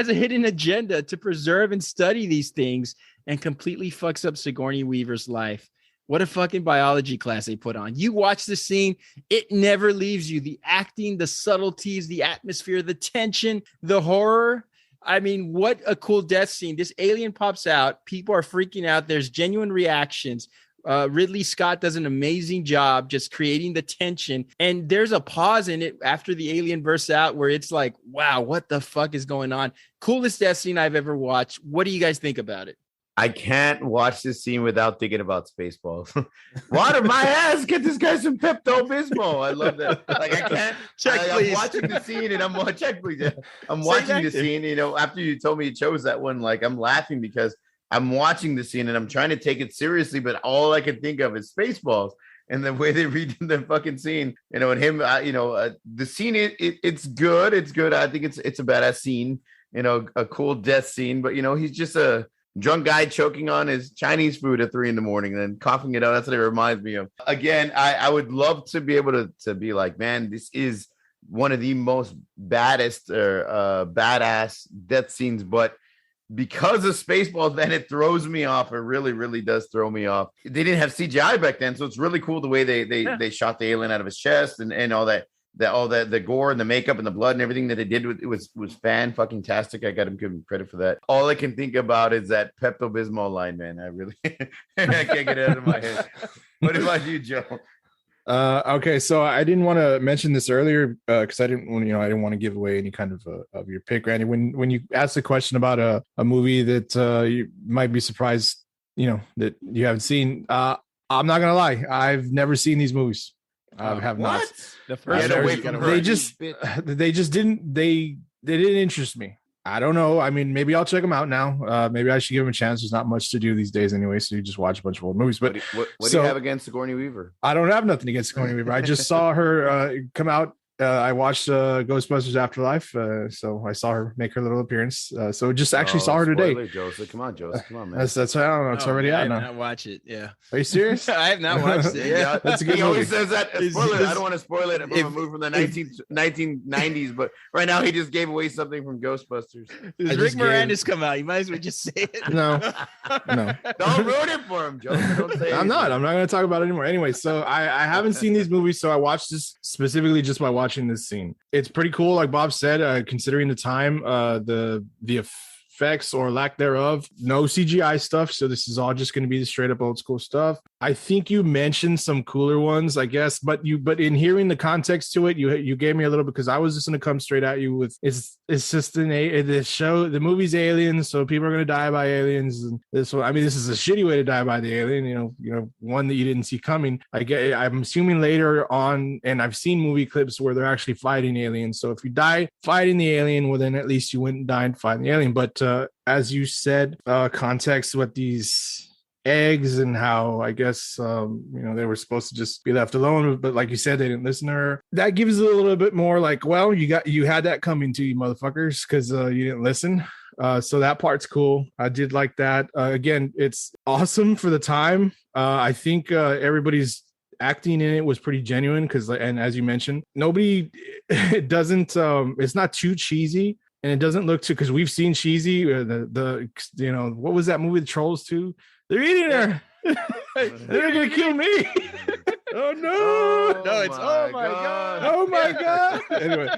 a hidden agenda to preserve and study these things and completely fucks up Sigourney Weaver's life. What a fucking biology class they put on. You watch the scene, it never leaves you. The acting, the subtleties, the atmosphere, the tension, the horror. I mean, what a cool death scene. This alien pops out. People are freaking out. There's genuine reactions. Ridley Scott does an amazing job just creating the tension. And there's a pause in it after the alien bursts out where it's like, wow, what the fuck is going on? Coolest death scene I've ever watched. What do you guys think about it? I can't watch this scene without thinking about Spaceballs. Water my ass. Get this guy some Pepto-Bismol. I love that. Like, I can't. I'm watching the scene and I'm watching the scene. After you told me you chose that one, like, I'm laughing because I'm watching the scene and I'm trying to take it seriously, but all I can think of is Spaceballs. And the way they read the fucking scene, and him, the scene, it's good. It's good. I think it's a badass scene, a cool death scene, but he's just a drunk guy choking on his Chinese food at 3 a.m. and then coughing it out. That's what it reminds me of. Again, I would love to be able to be like, man, this is one of the most baddest or badass death scenes. But because of Spaceballs, then it throws me off. It really, really does throw me off. They didn't have CGI back then, so it's really cool the way they shot the alien out of his chest and all that. All the gore and the makeup and the blood and everything that they did it was fan-fucking-tastic. I got to give him credit for that. All I can think about is that Pepto-Bismol line, man. I really I can't get it out of my head. What about you, Joe? Okay, so I didn't want to mention this earlier because I didn't want to give away any kind of your pick, Randy. When you asked the question about a movie that you might be surprised, that you haven't seen, I'm not gonna lie, I've never seen these movies. I have not. The first they didn't interest me. I don't know. I mean, maybe I'll check them out now. Maybe I should give them a chance. There's not much to do these days anyway, so you just watch a bunch of old movies. But what do you have against Sigourney Weaver? I don't have nothing against Sigourney Weaver. I just saw her come out I watched Ghostbusters Afterlife, so I saw her make her little appearance. So just actually saw her today. Spoiler, Joseph. Come on, Joseph. Come on, man. That's I don't know. It's already out I have now. not watched it. Yeah. Are you serious? I have not watched it. Yeah. That's a good He movie. always says that. Spoiler. I don't want to spoil it from a movie from the 1990s, but right now he just gave away something from Ghostbusters. Does Rick Moranis come out? You might as well just say it. No. Don't ruin it for him, Joseph. Don't say I'm not going to talk about it anymore. Anyway, so I haven't seen these movies, so I watched this specifically just by watching this scene. It's pretty cool, like Bob said, considering the time, the effects or lack thereof, no CGI stuff. So this is all just going to be the straight up old school stuff. I think you mentioned some cooler ones, I guess, but in hearing the context to it, you gave me a little, because I was just going to come straight at you with it's just the movie's aliens, so people are going to die by aliens. And this is a shitty way to die by the alien, you know, one that you didn't see coming. I'm assuming later on, and I've seen movie clips where they're actually fighting aliens. So if you die fighting the alien, well, then at least you wouldn't die fighting the alien. But as you said, context with these eggs and how I guess they were supposed to just be left alone, but like you said, they didn't listen to her. That gives it a little bit more like, well, you had that coming to you, motherfuckers, because you didn't listen. So that part's cool. I did like that. Again, it's awesome for the time. I think everybody's acting in it was pretty genuine and as you mentioned, it doesn't it's not too cheesy. And it doesn't look too, because we've seen cheesy. What was that movie, The Trolls 2? They're eating her. They're gonna kill me. Oh no! No, it's oh my god! Oh my god! Anyway,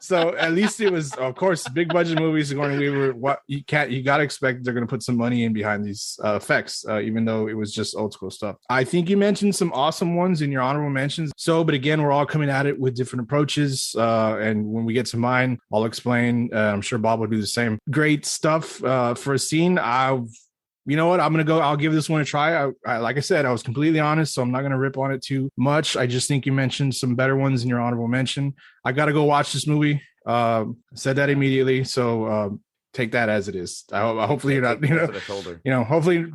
so at least it was, of course, big budget movies. Sigourney Weaver. You gotta expect they're gonna put some money in behind these effects, even though it was just old school stuff. I think you mentioned some awesome ones in your honorable mentions. So, but again, we're all coming at it with different approaches. And when we get to mine, I'll explain. I'm sure Bob will do the same. Great stuff for a scene. You know what? I'll give this one a try. Like I said, I was completely honest, so I'm not going to rip on it too much. I just think you mentioned some better ones in your honorable mention. I got to go watch this movie. Said that immediately. So take that as it is. Hopefully you're not, hopefully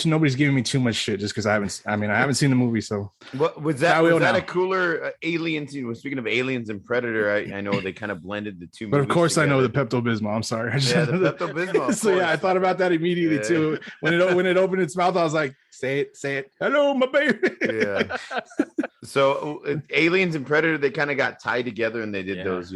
nobody's giving me too much shit just because I haven't seen the movie. So what was that? Was that a cooler alien scene? Well, speaking of aliens and Predator, I know they kind of blended the two. But of course, together. I know the Pepto-Bismol. I'm sorry. Yeah, the Pepto-Bismol. So yeah, I thought about that immediately too. When it opened its mouth, I was like, say it. Hello, my baby. Yeah. So aliens and Predator, they kind of got tied together, and they did those,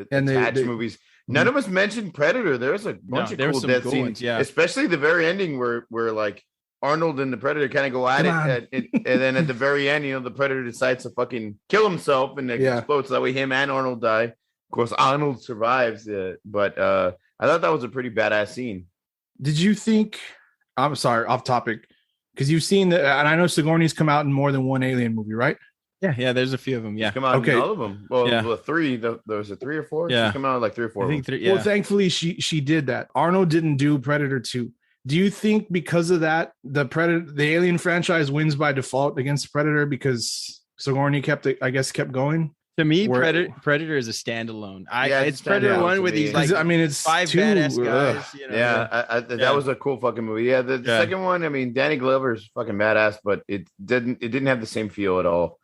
attached movies. None of us mentioned Predator. There's a bunch of cool death scenes, especially the very ending where like Arnold and the Predator kind of go at it, and then at the very end, the Predator decides to fucking kill himself and it explodes. So that way, him and Arnold die. Of course, Arnold survives, but I thought that was a pretty badass scene. Did you think? I'm sorry, off topic, because you've seen that, and I know Sigourney's come out in more than one Alien movie, right? Yeah, there's a few of them. Yeah, come out in all of them. Well, three. There was a 3 or 4. Yeah, she's come out like 3 or 4. I think 3. Yeah. Well, thankfully she did that. Arnold didn't do Predator 2. Do you think because of that, the Alien franchise wins by default against Predator because Sigourney kept going? To me, Predator is a standalone. It's Predator 1 with these it's 5 badass guys. That was a cool fucking movie. Yeah, the second one, Danny Glover's fucking badass, but it didn't have the same feel at all.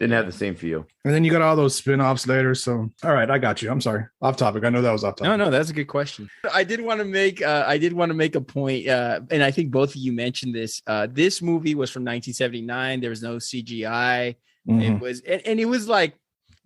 Didn't have the same feel. And then you got all those spin-offs later. So, all right, I got you. I'm sorry. Off topic. I know that was off topic. No, that's a good question. I did want to make a point, and I think both of you mentioned this. This movie was from 1979. There was no CGI. Mm-hmm. It was like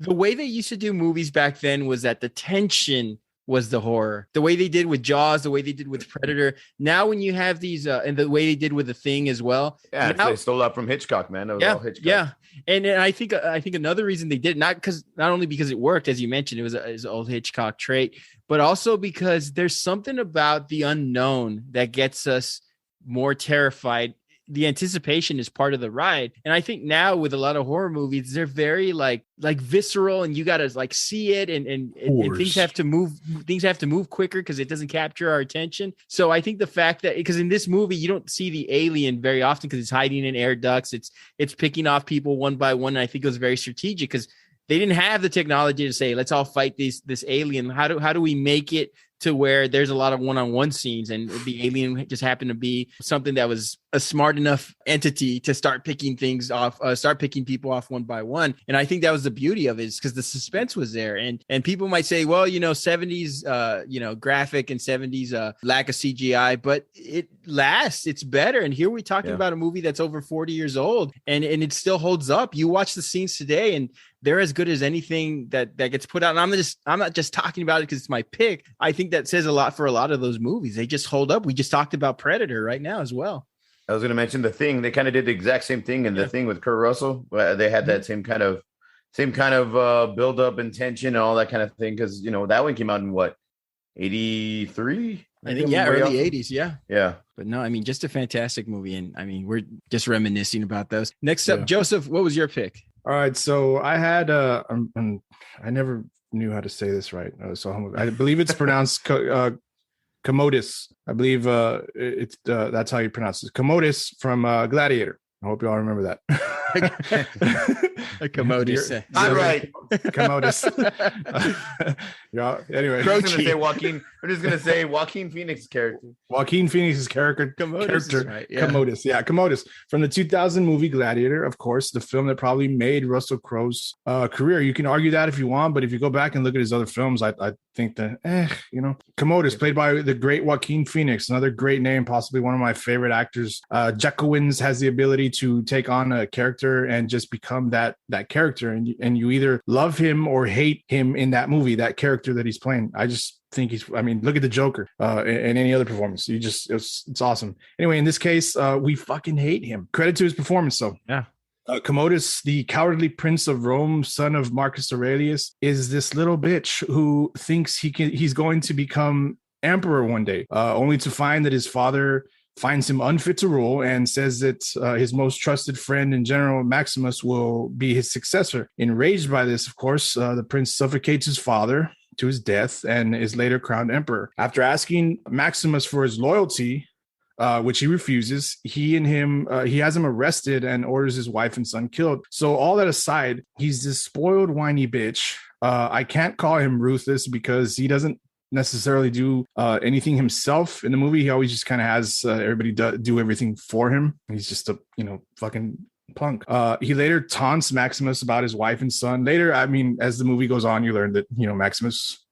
the way they used to do movies back then was that the tension was the horror. The way they did with Jaws, the way they did with Predator. Now when you have these, and the way they did with The Thing as well. Yeah, they stole that from Hitchcock, man. That was all Hitchcock. Yeah. And I think another reason they did not only because it worked, as you mentioned, it was an old Hitchcock trait, but also because there's something about the unknown that gets us more terrified. The anticipation is part of the ride. And I think now with a lot of horror movies, they're very like visceral, and you got to like see it and things have to move quicker because it doesn't capture our attention. So I think the fact that, because in this movie, you don't see the alien very often because it's hiding in air ducts. It's picking off people one by one. And I think it was very strategic because they didn't have the technology to say, let's all fight this alien. How do we make it to where there's a lot of one-on-one scenes, and the alien just happened to be something that was a smart enough entity to start picking people off one by one. And I think that was the beauty of it, is because the suspense was there. And people might say, well, 70s, graphic and 70s lack of CGI, but it lasts. It's better. And here we're talking about a movie that's over 40 years old, and it still holds up. You watch the scenes today, and they're as good as anything that gets put out. And I'm not just talking about it because it's my pick. I think that says a lot for a lot of those movies. They just hold up. We just talked about Predator right now as well. I was going to mention The Thing. They kind of did the exact same thing in The Thing with Kurt Russell. They had that same kind of build up and tension and all that kind of thing. Because that one came out in what, 83? I think early 80s. Yeah. But no, I mean, just a fantastic movie, and I mean, we're just reminiscing about those. Next up, Joseph, what was your pick? All right, so I had I never knew how to say this right, so I believe it's pronounced Commodus. I believe it's that's how you pronounce it. Commodus from Gladiator. I hope you all remember that. Commodus. All right. Commodus. Anyway. I'm just gonna say Joaquin Phoenix's character. Joaquin Phoenix's character. Commodus. Right, yeah. Commodus. Yeah, Commodus. From the 2000 movie Gladiator, of course, the film that probably made Russell Crowe's career. You can argue that if you want, but if you go back and look at his other films, I think that, Commodus, played by the great Joaquin Phoenix, another great name, possibly one of my favorite actors. Jack Owens has the ability to take on a character and just become that character, and you either love him or hate him in that movie, that character that he's playing. I just think look at the Joker and any other performance. It's awesome. Anyway, in this case, we fucking hate him. Credit to his performance, though. Yeah. Commodus, the cowardly prince of Rome, son of Marcus Aurelius, is this little bitch who thinks he's going to become emperor one day, only to find that his father finds him unfit to rule and says that his most trusted friend and General Maximus will be his successor. Enraged by this, of course, the prince suffocates his father to his death and is later crowned emperor. After asking Maximus for his loyalty, which he refuses, he has him arrested and orders his wife and son killed. So all that aside, he's this spoiled, whiny bitch. I can't call him ruthless because he doesn't necessarily do anything himself in the movie. He always just kind of has everybody do everything for him. He's just a fucking punk. He later taunts Maximus about his wife and son. Later, I mean, as the movie goes on, you learn that Maximus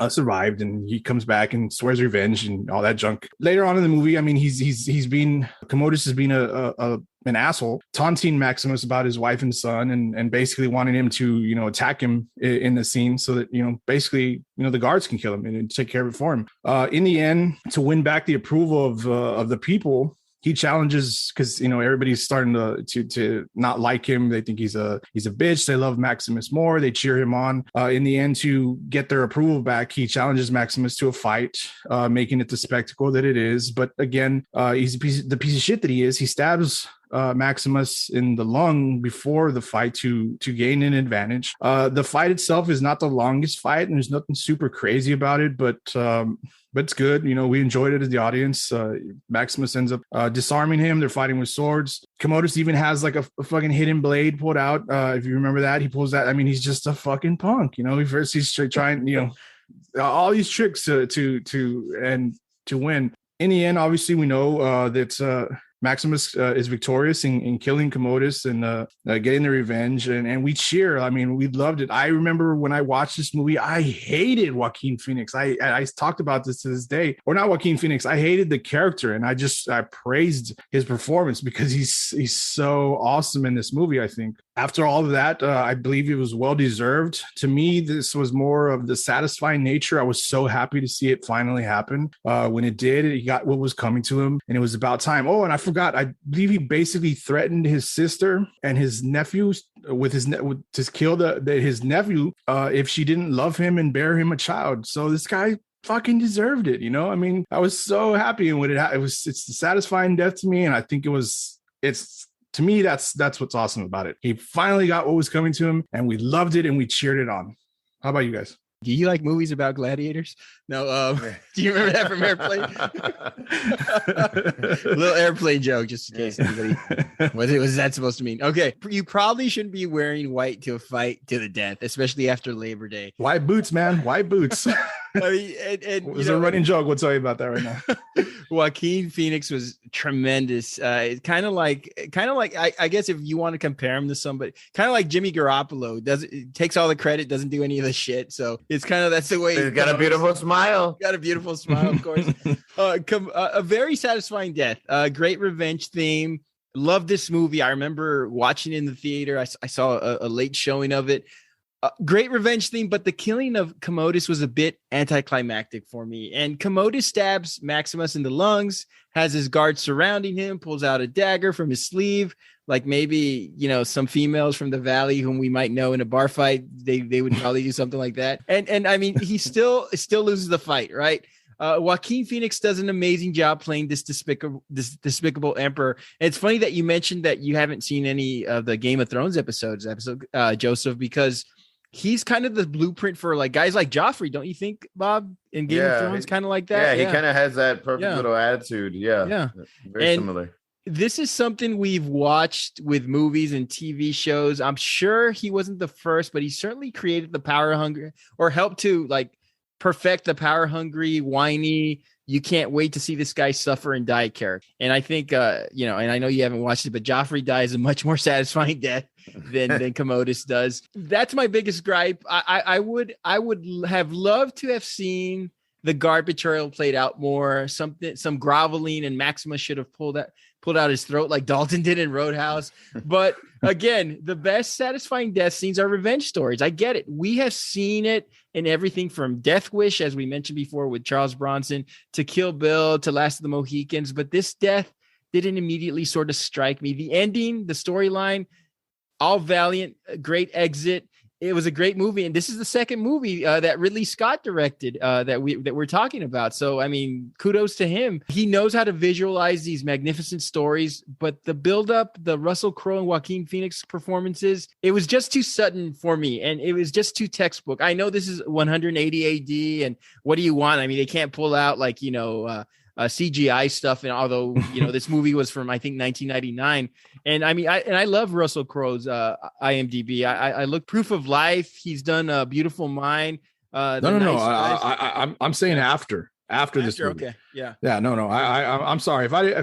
survived, and he comes back and swears revenge and all that junk. Later on in the movie, I mean, Commodus has been an asshole, taunting Maximus about his wife and son, and basically wanting him to attack him in the scene so that basically the guards can kill him and take care of it for him. In the end, to win back the approval of the people, he challenges, because everybody's starting to not like him. They think he's a bitch. They love Maximus more. They cheer him on. In the end, to get their approval back, he challenges Maximus to a fight, making it the spectacle that it is. But again, he's the piece of shit that he is. He stabs Maximus in the lung before the fight to gain an advantage. The fight itself is not the longest fight, and there's nothing super crazy about it, but it's good. We enjoyed it as the audience. Maximus ends up disarming him. They're fighting with swords. Commodus even has like a fucking hidden blade pulled out. If you remember that, he pulls that. I mean, he's just a fucking punk. First he's trying, all these tricks to win. In the end, obviously, we know that Maximus is victorious in killing Commodus and getting the revenge, and we cheer. I mean, we loved it. I remember when I watched this movie, I hated Joaquin Phoenix. I talked about this to this day, or not Joaquin Phoenix. I hated the character, and I praised his performance because he's so awesome in this movie. I think after all of that, I believe it was well deserved. To me, this was more of the satisfying nature. I was so happy to see it finally happen. When it did, he got what was coming to him, and it was about time. Oh, and I forgot. I believe he basically threatened his sister and his nephew to kill his nephew if she didn't love him and bear him a child. So this guy fucking deserved it. I mean, I was so happy, and when it's a satisfying death to me, and I think to me, that's what's awesome about it. He finally got what was coming to him, and we loved it, and we cheered it on. How about you guys? Do you like movies about gladiators? No. Do you remember that from Airplane? A little Airplane joke, just in case anybody. What was that supposed to mean? Okay, you probably shouldn't be wearing white to a fight to the death, especially after Labor Day. White boots, man. White boots. I mean, and There's a running joke. We'll tell you about that right now. Joaquin Phoenix was tremendous. Kind of like I guess if you want to compare him to somebody, kind of like Jimmy Garoppolo, takes all the credit, doesn't do any of the shit. So it's kind of that's the way. He's got a beautiful smile. Got a beautiful smile, of course. A very satisfying death. Great revenge theme. Love this movie. I remember watching it in the theater. I saw a late showing of it. Great revenge theme, but the killing of Commodus was a bit anticlimactic for me. And Commodus stabs Maximus in the lungs, has his guards surrounding him, pulls out a dagger from his sleeve. Like maybe, some females from the Valley whom we might know in a bar fight, they would probably do something like that. And I mean, he still loses the fight, right? Joaquin Phoenix does an amazing job playing this despicable emperor. And it's funny that you mentioned that you haven't seen any of the Game of Thrones episodes, Joseph, because he's kind of the blueprint for like guys like Joffrey, don't you think, Bob? In Game of Thrones, kind of like that. Yeah, he kind of has that perfect little attitude. Yeah, very similar. This is something we've watched with movies and TV shows. I'm sure he wasn't the first, but he certainly created the power hungry or helped to like perfect the power hungry, whiny, you can't wait to see this guy suffer and die character. And I think, and I know you haven't watched it, but Joffrey dies a much more satisfying death than Commodus does. That's my biggest gripe. I would have loved to have seen the guard betrayal played out more, some groveling, and Maximus should have pulled out his throat like Dalton did in Roadhouse. But again, the best satisfying death scenes are revenge stories. I get it. We have seen it in everything from Death Wish, as we mentioned before with Charles Bronson, to Kill Bill, to Last of the Mohicans. But this death didn't immediately sort of strike me. The ending, the storyline, all valiant, great exit. It was a great movie, and this is the second movie that Ridley Scott directed that we're talking about. So, I mean, kudos to him. He knows how to visualize these magnificent stories, but the buildup, the Russell Crowe and Joaquin Phoenix performances, it was just too sudden for me, and it was just too textbook. I know this is 180 AD, and what do you want? I mean, they can't pull out like CGI stuff, and although this movie was from I think 1999, and I mean I love Russell Crowe's IMDb. I look Proof of Life. He's done A Beautiful Mind. No. I'm saying after this movie. Okay, yeah. No. I'm sorry if I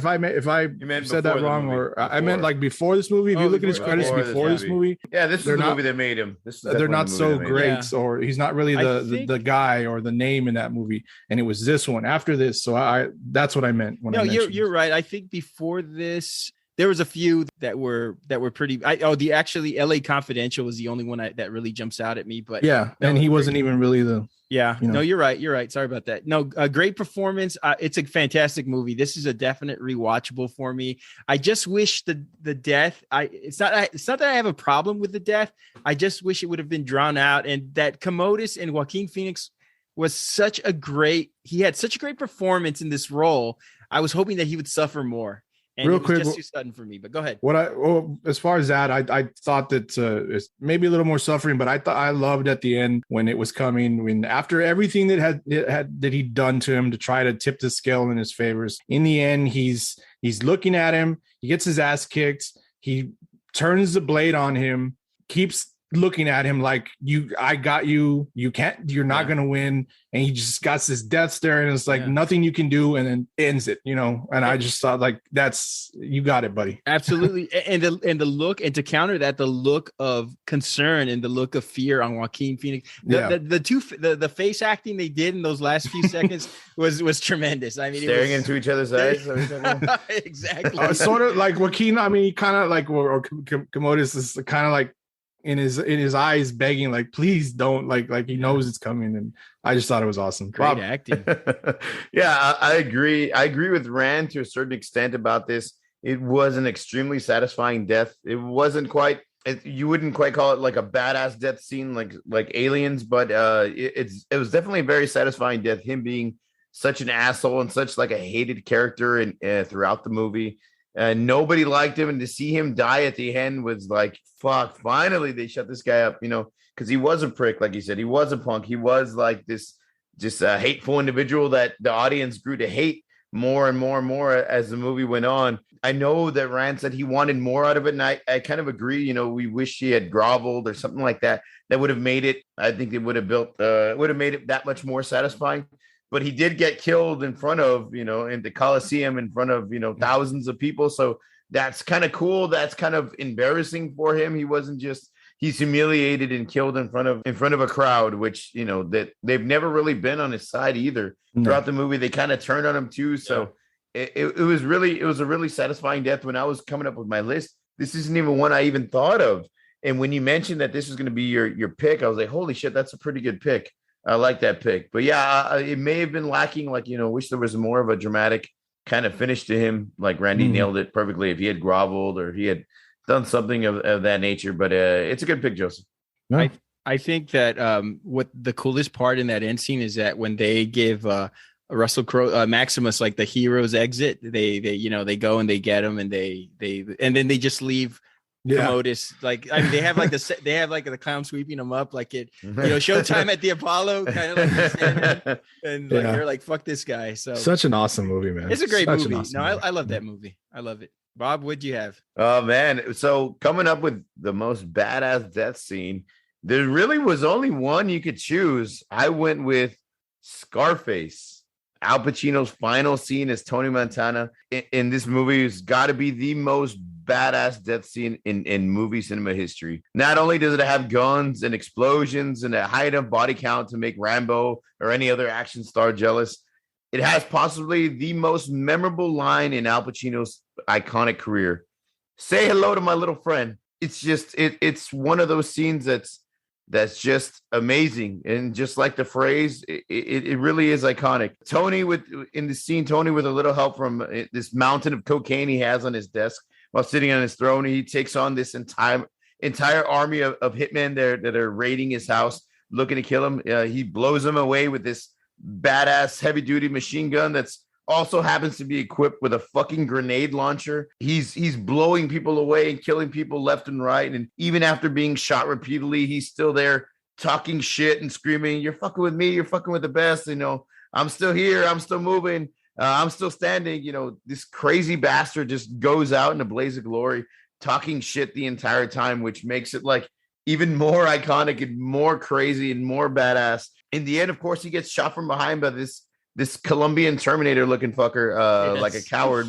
said that wrong, or I meant like before this movie. If you look at his credits before this movie, this is the movie that made him. They're not so great, or he's not really the guy or the name in that movie. And it was this one after this. So that's what I meant. You're right. I think before this, there was a few that were pretty. The LA Confidential was the only one that really jumps out at me. But and he wasn't even really the. Yeah, no, you're right. Sorry about that. No, a great performance. It's a fantastic movie. This is a definite rewatchable for me. I just wish the death. It's not that I have a problem with the death. I just wish it would have been drawn out, and that Commodus and Joaquin Phoenix was he had such a great performance in this role. I was hoping that he would suffer more. And real quick, just too sudden for me, but go ahead. As far as that, I thought that it's maybe a little more suffering, but I loved at the end when it was coming, when after everything that he'd done to him to try to tip the scale in his favors. In the end, he's looking at him, he gets his ass kicked, he turns the blade on him, keeps looking at him like I got you, you're not gonna win, and he just got this death stare, and it's like nothing you can do, and then ends it, and I just thought like, that's, you got it, buddy. Absolutely. And the look, and to counter that, the look of concern and the look of fear on Joaquin Phoenix, the face acting they did in those last few seconds was tremendous. I mean, staring into each other's eyes. Exactly. Sort of like Joaquin. I mean, he kind of like, or Commodus is kind of like in his eyes begging, like, please don't, like he knows it's coming. And I just thought it was awesome. Great acting. I agree with Rand to a certain extent about this. It was an extremely satisfying death. It wasn't quite, you wouldn't quite call it like a badass death scene like Aliens, but it was definitely a very satisfying death, him being such an asshole and such like a hated character throughout the movie. Nobody liked him, and to see him die at the end was like, fuck, finally they shut this guy up, because he was a prick, like you said. He was a punk. He was like this just hateful individual that the audience grew to hate. more and more and more as the movie went on. I know that Rand said he wanted more out of it, and I kind of agree. You know, we wish he had groveled or something like that. That would have made it. I think it would have made it that much more satisfying. But he did get killed in front of, you know, in the Coliseum, in front of, you know, thousands of people. So that's kind of cool. That's kind of embarrassing for him. He wasn't just he's humiliated and killed in front of a crowd, which, you know, that they've never really been on his side either. Throughout the movie. They kind of turned on him too. So it was a really satisfying death. When I was coming up with my list, this isn't even one I even thought of. And when you mentioned that this was going to be your pick, I was like, holy shit, that's a pretty good pick. I like that pick. But yeah, it may have been lacking. Like, you know, wish there was more of a dramatic kind of finish to him. Like Randy nailed it perfectly. If he had groveled or he had done something of that nature. But it's a good pick, Joseph. Yeah. I think that what the coolest part in that end scene is that when they give Russell Crowe, Maximus, like the hero's exit, they you know, they go and they get him and they and then they just leave. Commodus, like I mean, they have like the clown sweeping them up, like it, you know, Showtime at the Apollo, kind of like, and like they're like, fuck this guy. So such an awesome movie, man. It's a great movie. Awesome movie. I love that movie. I love it. Bob, what'd you have? Oh man, so coming up with the most badass death scene, there really was only one you could choose. I went with Scarface. Al Pacino's final scene as Tony Montana in this movie has got to be the most badass death scene in movie cinema history. Not only does it have guns and explosions and a high enough body count to make Rambo or any other action star jealous, it has possibly the most memorable line in Al Pacino's iconic career. Say hello to my little friend. It's just it's one of those scenes that's just amazing. And just like the phrase, it really is iconic. Tony in the scene, Tony with a little help from this mountain of cocaine he has on his desk while sitting on his throne, he takes on this entire army of hitmen that are raiding his house, looking to kill him. He blows them away with this badass heavy duty machine gun that's also happens to be equipped with a fucking grenade launcher. He's blowing people away and killing people left and right. And even after being shot repeatedly, he's still there talking shit and screaming, "You're fucking with me. You're fucking with the best. You know, I'm still here. I'm still moving. I'm still standing." You know, this crazy bastard just goes out in a blaze of glory, talking shit the entire time, which makes it like even more iconic and more crazy and more badass. In the end, of course, he gets shot from behind by this Colombian Terminator looking fucker, like a coward.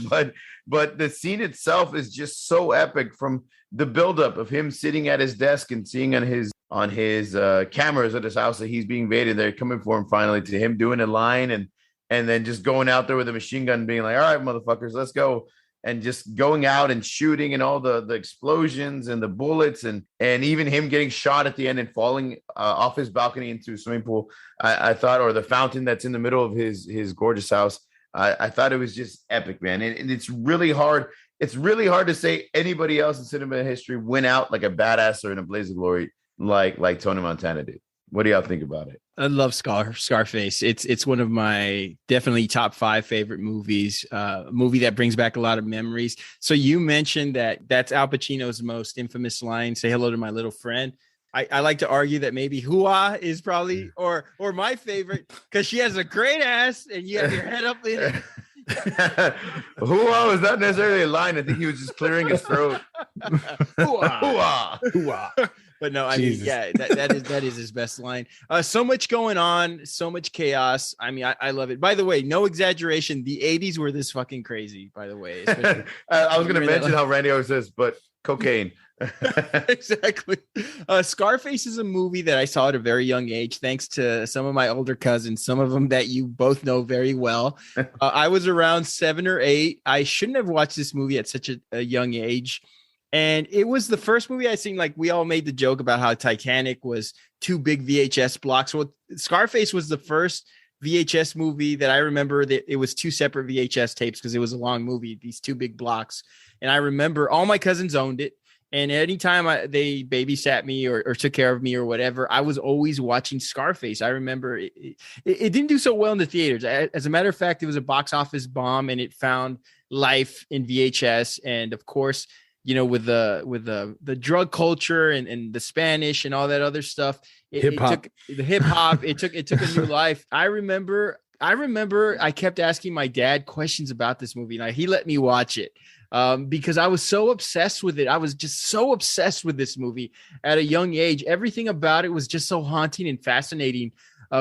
But the scene itself is just so epic, from the buildup of him sitting at his desk and seeing on his cameras at his house that he's being invaded. They're coming for him finally, to him doing a line and then just going out there with a machine gun being like, "All right, motherfuckers, let's go." And just going out and shooting and all the explosions and the bullets and even him getting shot at the end and falling off his balcony into a swimming pool. I thought, or the fountain that's in the middle of his gorgeous house. I thought it was just epic, man. And it's really hard. It's really hard to say anybody else in cinema history went out like a badass or in a blaze of glory like Tony Montana did. What do y'all think about it? I love Scarface. It's one of my definitely top 5 favorite movies. Movie that brings back a lot of memories. So you mentioned that's Al Pacino's most infamous line, "Say hello to my little friend." I like to argue that maybe "Hoo-ah" is probably or my favorite, because she has a great ass and you have your head up in it. Hoo-ah was not necessarily a line. I think he was just clearing his throat. Hoo-ah. Hoo-ah. Hoo-ah. But no, I mean, yeah, that is his best line. So much going on, so much chaos. I mean, I love it. By the way, no exaggeration, the 80s were this fucking crazy, by the way. I was going to mention how Randy always says, but cocaine. Exactly. Scarface is a movie that I saw at a very young age, thanks to some of my older cousins, some of them that you both know very well. I was around 7 or 8. I shouldn't have watched this movie at such a young age. And it was the first movie I seen. Like, we all made the joke about how Titanic was 2 big VHS blocks. Well, Scarface was the first VHS movie that I remember that it was 2 separate VHS tapes, because it was a long movie, these 2 big blocks. And I remember all my cousins owned it. And anytime they babysat me or took care of me or whatever, I was always watching Scarface. I remember it didn't do so well in the theaters. As a matter of fact, it was a box office bomb, and it found life in VHS. And of course, you know, with the drug culture and the Spanish and all that other stuff, it took the hip hop. It took a new life. I remember I remember I kept asking my dad questions about this movie, and he let me watch it because I was so obsessed with it. I was just so obsessed with this movie at a young age. Everything about it was just so haunting and fascinating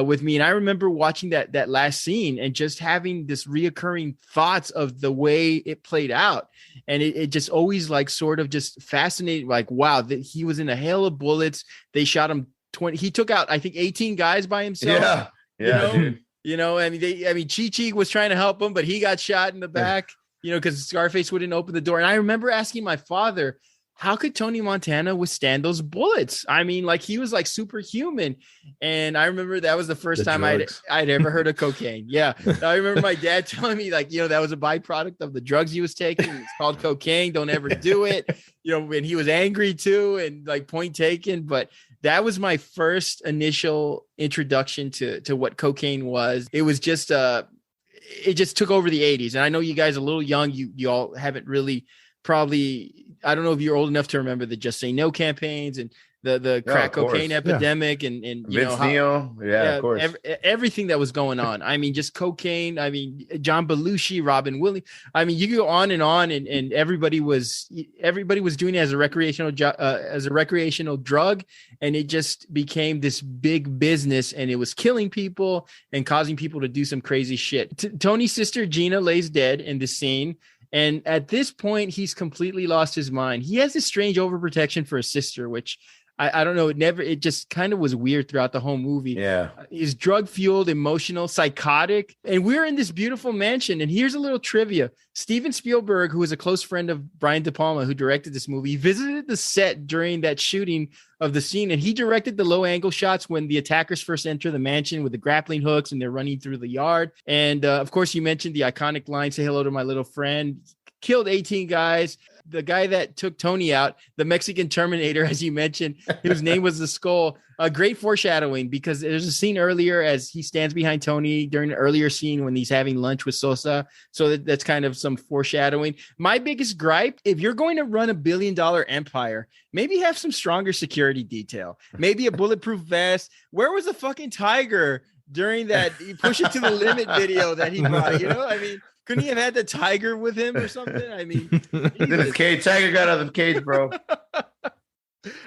with me. And I remember watching that last scene and just having this reoccurring thoughts of the way it played out. And it just always like sort of just fascinating, like, wow, that he was in a hail of bullets. They shot him 20. He took out, I think, 18 guys by himself. Yeah. Yeah. Chi-Chi was trying to help him, but he got shot in the back, because Scarface wouldn't open the door. And I remember asking my father, how could Tony Montana withstand those bullets? I mean, like, he was like superhuman. And I remember that was the first time I'd ever heard of cocaine. Yeah. I remember my dad telling me, like, that was a byproduct of the drugs he was taking. It's called cocaine. Don't ever do it. And he was angry too, and like, point taken. But that was my first initial introduction to what cocaine was. It was just it just took over the 80s. And I know you guys are a little young. You all haven't really probably, I don't know if you're old enough to remember the Just Say No campaigns and the crack cocaine epidemic and Vince Neil. Of course. Everything that was going on. I mean, just cocaine. I mean, John Belushi, Robin Williams. I mean, you could go on, and everybody was doing it as a recreational drug, and it just became this big business, and it was killing people and causing people to do some crazy shit. Tony's sister Gina lays dead in the scene. And at this point, he's completely lost his mind. He has this strange overprotection for his sister, which I don't know. It just kind of was weird throughout the whole movie. Yeah. He's drug fueled, emotional, psychotic. And we're in this beautiful mansion. And here's a little trivia. Steven Spielberg, who is a close friend of Brian De Palma, who directed this movie, visited the set during that shooting of the scene. And he directed the low angle shots when the attackers first enter the mansion with the grappling hooks and they're running through the yard. And of course, you mentioned the iconic line, "Say hello to my little friend." Killed 18 guys. The guy that took Tony out, the Mexican Terminator, as you mentioned, whose name was the Skull. A great foreshadowing, because there's a scene earlier as he stands behind Tony during an earlier scene when he's having lunch with Sosa. So that's kind of some foreshadowing. My biggest gripe, if you're going to run $1 billion empire, maybe have some stronger security detail, maybe a bulletproof vest. Where was the fucking tiger during that Push It to the Limit video that he brought? I mean, couldn't he have had the tiger with him or something? I mean, the cage, tiger got out of the cage, bro.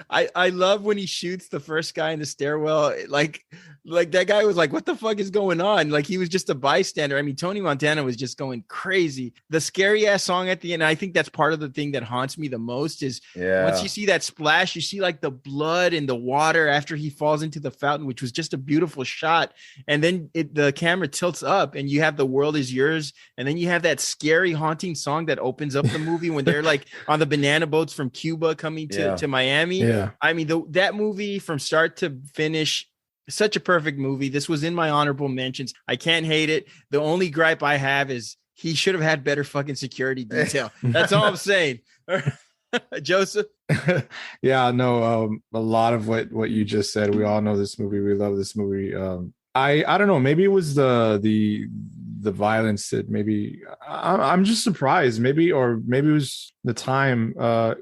I love when he shoots the first guy in the stairwell. Like that guy was like, what the fuck is going on? Like, he was just a bystander. I mean, Tony Montana was just going crazy. The scary ass song at the end, I think that's part of the thing that haunts me the most is once you see that splash, you see like the blood in the water after he falls into the fountain, which was just a beautiful shot. And then the camera tilts up and you have The World Is Yours. And then you have that scary haunting song that opens up the movie when they're like on the banana boats from Cuba coming to Miami. Yeah. I mean, that movie from start to finish, such a perfect movie. This was in my honorable mentions. I can't hate it. The only gripe I have is he should have had better fucking security detail. That's all I'm saying. Joseph. Yeah, no, a lot of what you just said. We all know this movie. We love this movie. I don't know. Maybe it was the violence that maybe I'm just surprised. Maybe it was the time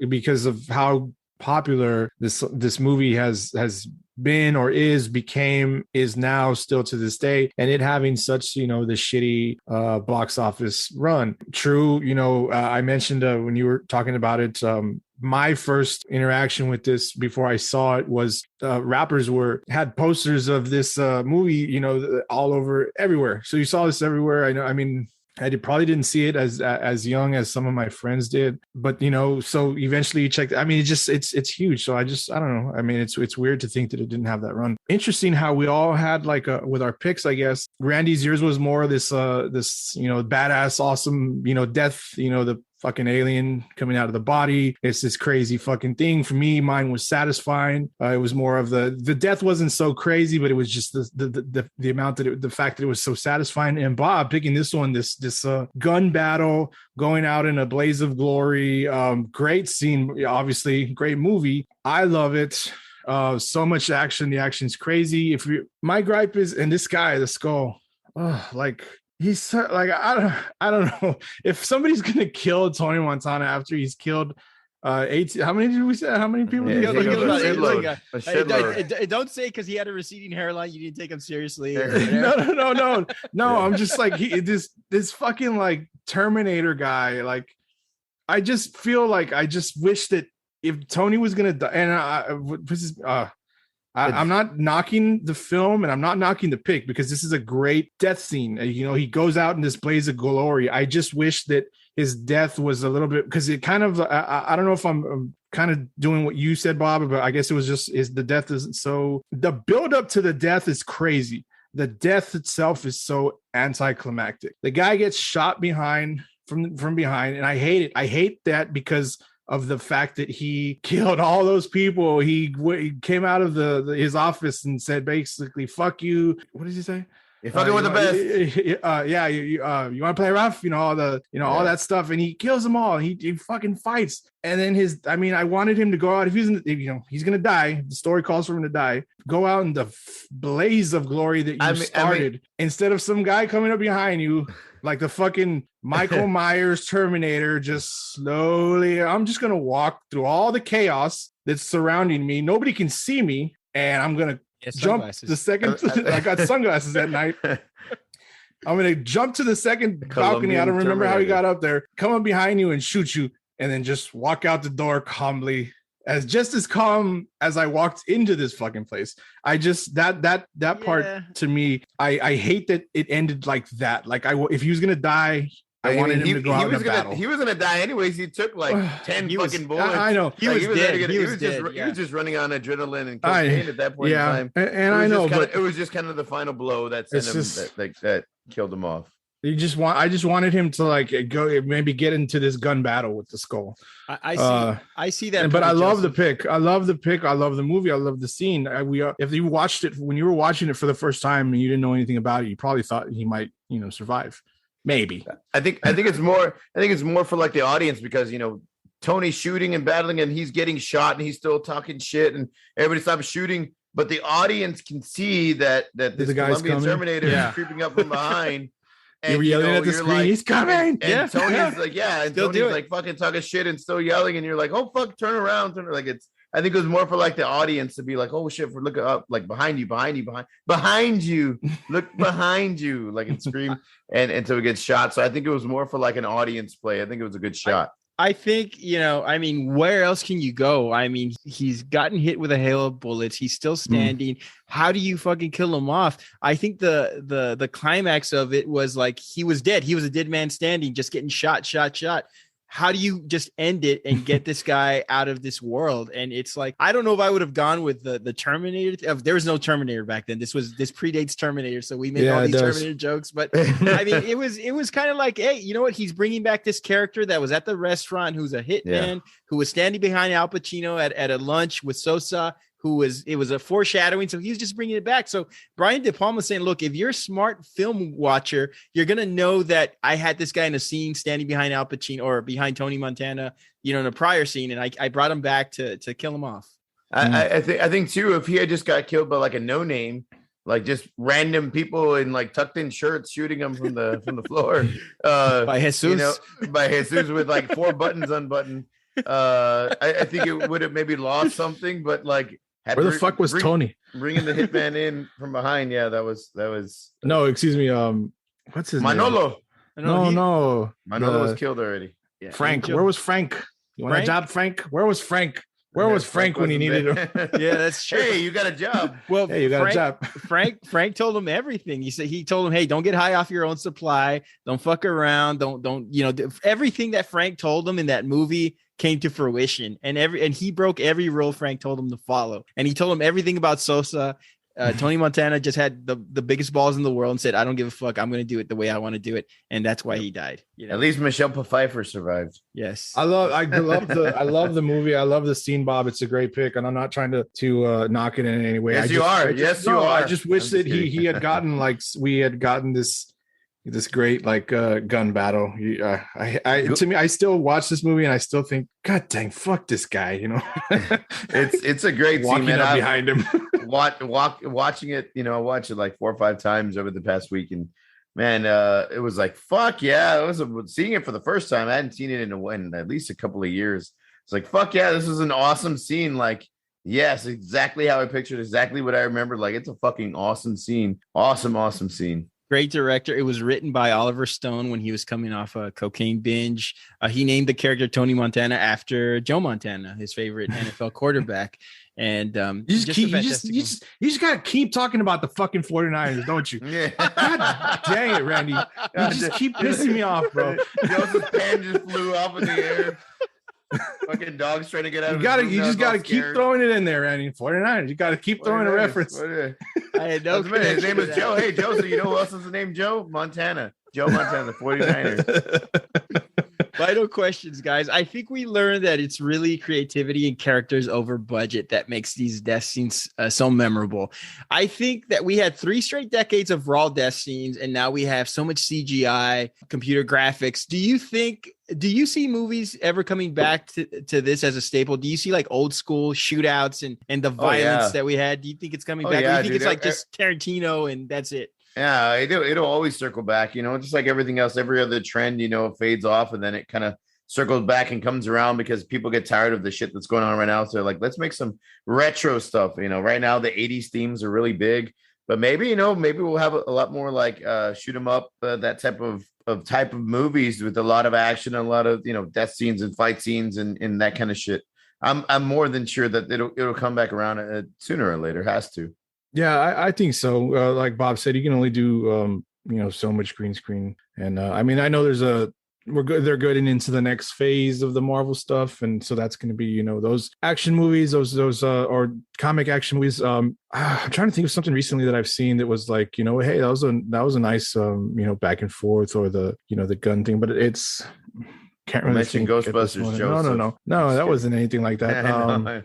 because of how popular this movie has been or is now still to this day, and it having such the shitty box office run. True, I mentioned when you were talking about it, my first interaction with this before I saw it was rappers had posters of this movie all over everywhere. So you saw this everywhere. I mean I probably didn't see it as young as some of my friends did, but so eventually you checked. I mean, it's huge. So I don't know. I mean, it's weird to think that it didn't have that run. Interesting how we all had like with our picks, I guess. Randy's, yours was more this badass, awesome, death, the fucking alien coming out of the body. It's this crazy fucking thing. For me, mine was satisfying. It was more of the death wasn't so crazy, but it was just the amount the fact that it was so satisfying. And Bob picking this one, this gun battle, going out in a blaze of glory. Great scene, obviously, great movie. I love it. So much action. The action's crazy. My gripe is, and this guy, the Skull, he's like, I don't know if somebody's gonna kill Tony Montana after he's killed 18. How many did we say? How many people did he have? Don't say because he had a receding hairline. You didn't take him seriously. No. I'm just like this fucking like Terminator guy. Like, I just feel like I just wish that if Tony was gonna die, and I'm not knocking the film and I'm not knocking the pick because this is a great death scene. You know, he goes out in this blaze of glory. I just wish that his death was a little bit, because it kind of, I don't know if I'm kind of doing what you said, Bob, but I guess it was just the death isn't so, the build up to the death is crazy. The death itself is so anticlimactic. The guy gets shot from behind, and I hate it. I hate that because of the fact that he killed all those people. He came out of his office and said basically, "Fuck you." What did he say? You're fucking with the best. You want to play rough? All that stuff, and he kills them all. He fucking fights, and then I wanted him to go out. If he's gonna die. The story calls for him to die. Go out in the blaze of glory that you started, instead of some guy coming up behind you like the fucking Michael Myers Terminator, just slowly. I'm just gonna walk through all the chaos that's surrounding me. Nobody can see me, and I'm gonna jump the second. I got sunglasses at night. I'm gonna jump to the second balcony. I don't remember how he got up there. Come up behind you and shoot you, and then just walk out the door calmly, as calm as I walked into this fucking place. I just that part to me, I hate that it ended like that. Like if he was gonna die, I wanted him to go out in a battle. He was gonna die anyways. He took like 10 fucking bullets. I know. He was dead. He was just running on adrenaline and cocaine at that point in time. And I know, but it was just kind of the final blow that sent him that killed him off. I just wanted him to like go maybe get into this gun battle with the skull. I see that. But I love the pick. I love the pick. I love the movie. I love the scene. If you watched it when you were watching it for the first time and you didn't know anything about it, you probably thought he might, survive. Maybe. I think it's more for like the audience, because Tony's shooting and battling and he's getting shot and he's still talking shit and everybody stops shooting, but the audience can see that this Colombian Terminator is creeping up from behind. And you're yelling at the screen, like, he's coming. And Tony's like, and Tony's like fucking talking shit and still yelling, and you're like, oh fuck, turn around. Like I think it was more for like the audience to be like, oh shit, look up, like behind you, look behind you, like and scream, and until it gets shot. So I think it was more for like an audience play. I think it was a good shot. I think, where else can you go? He's gotten hit with a hail of bullets. He's still standing. How do you fucking kill him off? I think the climax of it was like he was dead. He was a dead man standing, just getting shot. How do you just end it and get this guy out of this world? And it's like, I don't know if I would have gone with the Terminator. There was no Terminator back then. This predates Terminator. So we made all these Terminator jokes, but it was kind of like, hey, you know what? He's bringing back this character that was at the restaurant, who's a hitman, who was standing behind Al Pacino at a lunch with Sosa, it was a foreshadowing. So he's just bringing it back. So Brian De Palma saying, look, if you're a smart film watcher, you're going to know that I had this guy in a scene standing behind Al Pacino or behind Tony Montana, in a prior scene. And I brought him back to kill him off. I think too, if he had just got killed by like a no name, like just random people in like tucked in shirts shooting him from the floor, by Jesus, by Jesus with like 4 buttons unbuttoned. I think it would have maybe lost something, but like, where the fuck was Tony? Bringing the hitman in from behind. Yeah, that was. No, excuse me. What's his Manolo? name? No. Manolo was killed already. Yeah. Frank. Where was Frank? You want a job, Frank? Where was Frank? Where was Frank when he needed him? Yeah, that's true. Hey, you got a job. Well, hey, you got a job. Frank told him everything. He told him, hey, don't get high off your own supply. Don't fuck around. Don't everything that Frank told him in that movie came to fruition, and he broke every rule Frank told him to follow. And he told him everything about Sosa. Tony Montana just had the biggest balls in the world and said, I don't give a fuck. I'm going to do it the way I want to do it. And that's why he died. At least Michelle Pfeiffer survived. Yes. I love the movie. I love the scene, Bob. It's a great pick. And I'm not trying to knock it in any way. Yes, you are. I just wish that he had gotten we had gotten this great gun battle. To me, I still watch this movie and I still think, God dang, fuck this guy. It's a great walking scene, man. up behind him. Watching it, I watched it like 4 or 5 times over the past week, and man, it was like fuck yeah. It was seeing it for the first time. I hadn't seen it in at least a couple of years. It's like, fuck yeah, this is an awesome scene. Like, yes, exactly how I pictured, exactly what I remembered. Like, it's a fucking awesome scene. Awesome scene. Great director. It was written by Oliver Stone when he was coming off a cocaine binge. He named the character Tony Montana after Joe Montana, his favorite NFL quarterback. And you just gotta keep talking about the fucking 49ers, don't you? Yeah. God dang it, Randy. You just keep pissing me off, bro. Joseph's pen just flew up in the air. Fucking dogs trying to get out. You just gotta keep throwing it in there, Randy. 49ers. You gotta keep throwing a reference. I had no. His name was Joe. Hey, Joe. So you know who else is the name Joe? Montana. Joe Montana, the 49ers. Final questions, guys. I think we learned that it's really creativity and characters over budget that makes these death scenes so memorable. I think that we had 3 straight decades of raw death scenes, and now we have so much CGI, computer graphics. Do you see movies ever coming back to this as a staple? Do you see like old school shootouts and the violence that we had? Do you think it's coming back? Or do you think it's like just Tarantino and that's it? Yeah, it'll always circle back, just like everything else, every other trend, fades off and then it kind of circles back and comes around because people get tired of the shit that's going on right now. So they're like, let's make some retro stuff. Right now the 80s themes are really big, but maybe we'll have a lot more like shoot 'em up, that type of movies with a lot of action and a lot of, death scenes and fight scenes and that kind of shit. I'm more than sure that it'll come back around sooner or later. Has to. Yeah, I think so. Like Bob said, you can only do so much green screen, and I know they're getting into the next phase of the Marvel stuff, and so that's going to be those action movies, those or comic action movies. I'm trying to think of something recently that I've seen that was like hey, that was a nice back and forth, or the the gun thing, but it's can't really mention Ghostbusters. No, that wasn't anything like that.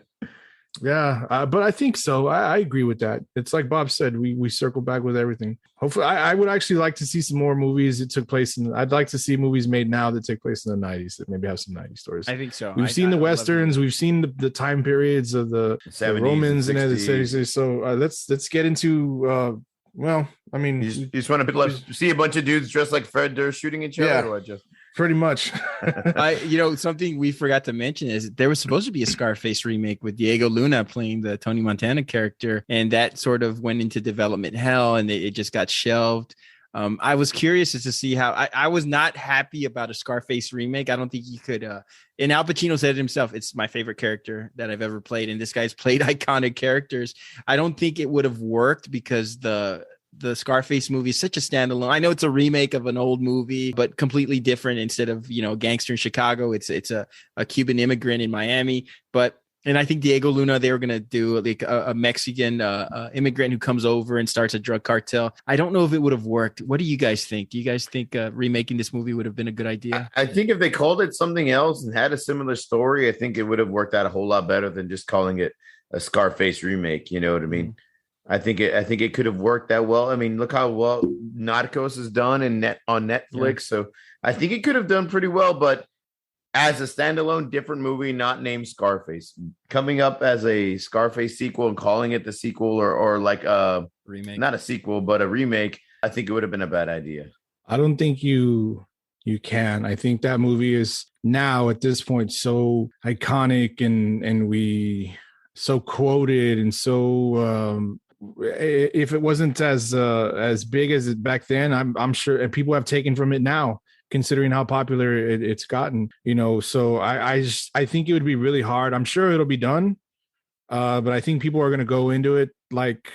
Yeah, but I think so. I agree with that. It's like Bob said, we circle back with everything. Hopefully, I would actually like to see some more movies that took place I'd like to see movies made now that take place in the 90s that maybe have some 90s stories. I think so. We've seen the Westerns. We've seen the time periods of the Romans and the 60s. So let's get into, you just want to see a bunch of dudes dressed like Fred Durst shooting each other? Or just... Pretty much. Something we forgot to mention is there was supposed to be a Scarface remake with Diego Luna playing the Tony Montana character, and that sort of went into development hell, and it just got shelved. I was curious as to see how I was not happy about a Scarface remake. I don't think you could. And Al Pacino said it himself. It's my favorite character that I've ever played, and this guy's played iconic characters. I don't think it would have worked because the Scarface movie is such a standalone. I know it's a remake of an old movie, but completely different. Instead of, gangster in Chicago, it's a Cuban immigrant in Miami. And I think Diego Luna, they were going to do like a Mexican immigrant who comes over and starts a drug cartel. I don't know if it would have worked. What do you guys think? Do you guys think remaking this movie would have been a good idea? I think if they called it something else and had a similar story, I think it would have worked out a whole lot better than just calling it a Scarface remake. You know what I mean? Mm-hmm. I think it could have worked that well. I mean, look how well Narcos is done on Netflix. Yeah. So I think it could have done pretty well, but as a standalone different movie, not named Scarface, coming up as a Scarface sequel and calling it the sequel or like a remake, not a sequel, but a remake, I think it would have been a bad idea. I don't think you can. I think that movie is now at this point so iconic and we so quoted and so if it wasn't as big as it back then, I'm sure, and people have taken from it now, considering how popular it's gotten. So I think it would be really hard. I'm sure it'll be done, but I think people are going to go into it like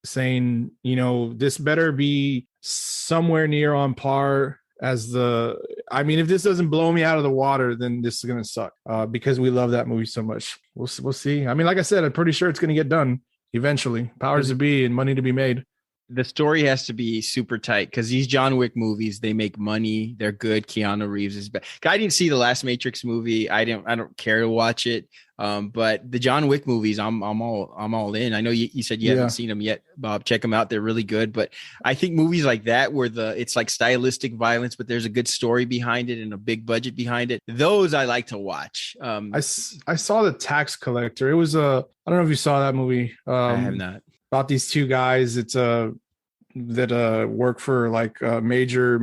saying, this better be somewhere near on par as if this doesn't blow me out of the water, then this is going to suck because we love that movie so much. We'll see. I mean, like I said, I'm pretty sure it's going to get done eventually. Powers to be and money to be made. The story has to be super tight because these John Wick movies, they make money. They're good. Keanu Reeves is back. I didn't see the last Matrix movie. I don't care to watch it. But the John Wick movies, I'm all in. I know you said you haven't seen them yet, Bob. Check them out. They're really good. But I think movies like that, where it's like stylistic violence, but there's a good story behind it and a big budget behind it. Those I like to watch. I saw The Tax Collector. It was I don't know if you saw that movie. I have not. About these two guys. It's that work for like a major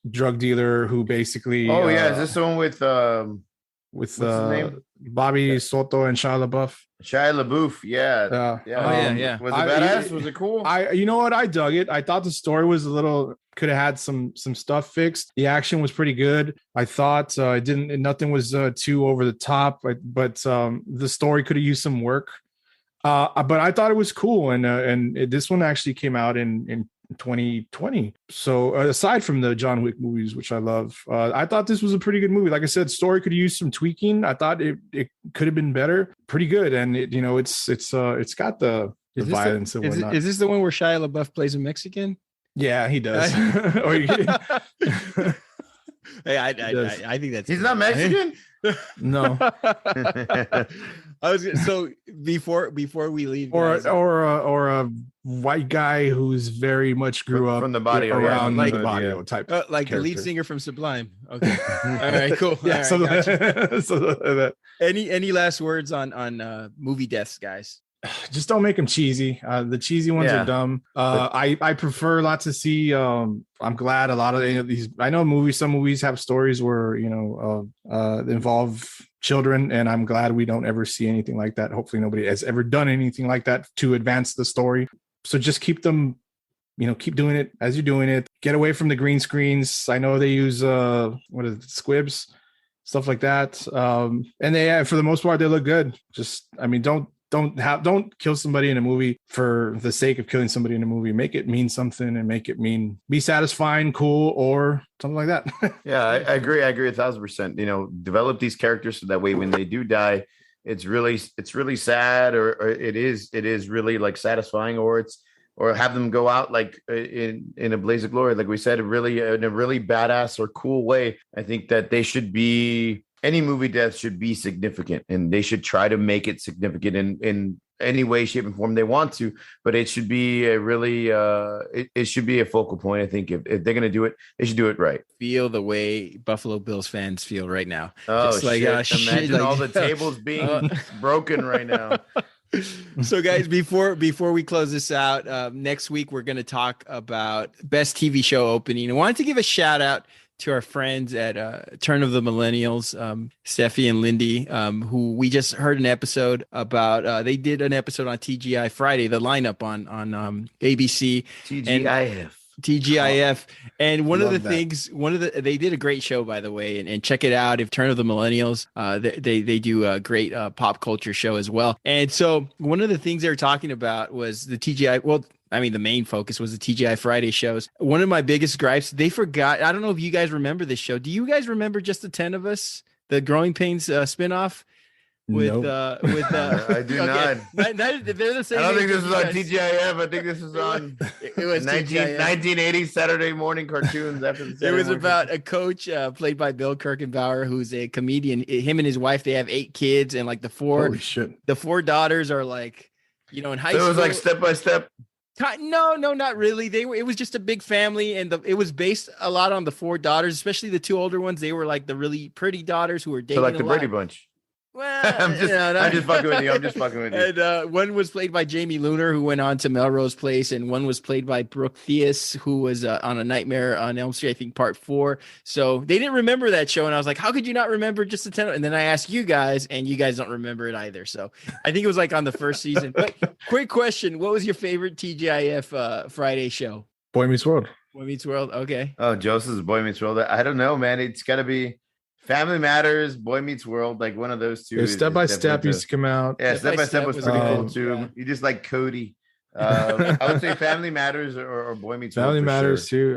drug dealer who basically. Is this the one with with What's his name? Bobby Soto and Shia LaBeouf. Shia LaBeouf. Yeah. Yeah. Was it badass? Was it cool? You know what? I dug it. I thought the story was could have had some stuff fixed. The action was pretty good. I thought nothing was too over the top, but the story could have used some work. But I thought it was cool, and this one actually came out in 2020. So aside from the John Wick movies, which I love, I thought this was a pretty good movie. Like I said, story could use some tweaking. I thought it could have been better. Pretty good, and it's got the violence and whatnot. Is this the one where Shia LaBeouf plays a Mexican? Yeah, he does. Hey, I think that's he's not Mexican. No. So before we leave, or guys, or a white guy who's very much grew up from the barrio, around like the barrio type, like character. the lead singer from Sublime. Okay, all right, cool. Yeah, All right, gotcha. so that. Any last words on movie deaths, guys? Just don't make them cheesy. The cheesy ones are dumb. I prefer a lot to see. I'm glad a lot of these. I know some movies have stories where involve children, and I'm glad we don't ever see anything like that. Hopefully, nobody has ever done anything like that to advance the story. So just keep them. Keep doing it as you're doing it. Get away from the green screens. I know they use squibs, stuff like that. And they, for the most part, they look good. Just, don't kill somebody in a movie for the sake of killing somebody in a movie. Make it mean something, and make it be satisfying, cool, or something like that. Yeah, I agree 1,000%. Develop these characters so that way when they do die, it's really sad, or it is really like satisfying, or have them go out like in a blaze of glory, like we said, really in a really badass or cool way. I think that any movie death should be significant, and they should try to make it significant in any way, shape, and form they want to. But it should be it should be a focal point. I think if they're going to do it, they should do it right. Feel the way Buffalo Bills fans feel right now. Oh, just shit. Imagine all the tables being broken right now. So guys, before we close this out, next week we're going to talk about best TV show opening. I wanted to give a shout out to our friends at Turn of the Millennials, Steffi and Lindy, who we just heard an episode about. They did an episode on TGI Friday, the lineup on ABC. TGIF. And one of the things, they did a great show, by the way, and check it out. If Turn of the Millennials, they do a great pop culture show as well. And so one of the things they were talking about was the TGI. Well, the main focus was the TGI Friday shows. One of my biggest gripes, they forgot. I don't know if you guys remember this show. Do you guys remember Just the 10 of Us, the Growing Pains spinoff? I do not. They're the same. I don't think this is on TGIF. I think this is on it was 1980 Saturday morning cartoons. It was about a coach played by Bill Kirkenbauer, who's a comedian. Him and his wife, they have 8 kids, and like the 4 daughters are like, in high school. It was like step by step. No, not really. It was just a big family, and it was based a lot on the 4 daughters, especially the 2 older ones. They were like the really pretty daughters who were dating. So like the Brady Bunch. Well, I'm just fucking with you. And one was played by Jamie Luner, who went on to Melrose Place, and one was played by Brooke Theus, who was on A Nightmare on Elm Street, I think Part 4. So they didn't remember that show, and I was like, how could you not remember Just the 10? And then I asked you guys, and you guys don't remember it either. So I think it was like on the first season. But quick question: what was your favorite TGIF Friday show? Boy Meets World. Boy Meets World. Okay. Oh, Joseph's Boy Meets World. I don't know, man. It's got to be Family Matters, Boy Meets World, like one of those two. Step by Step used to come out. Yeah, Step by Step was pretty cool too. Yeah. You just like Cody. I would say Family Matters or Boy Meets World. Family Matters too.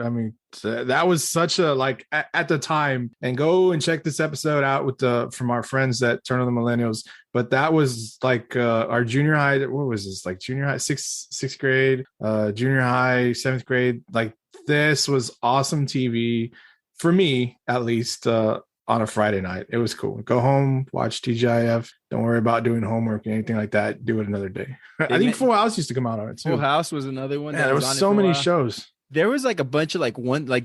That was such a at the time. And go and check this episode out from our friends at Turn of the Millennials. But that was like our junior high. What was this? Like junior high, sixth grade, junior high, 7th grade. Like this was awesome TV for me, at least. On a Friday night. It was cool. Go home, watch TGIF. Don't worry about doing homework or anything like that. Do it another day. I think Full House used to come out on it too. Full House was another one. Yeah, there was so many shows. There was like a bunch of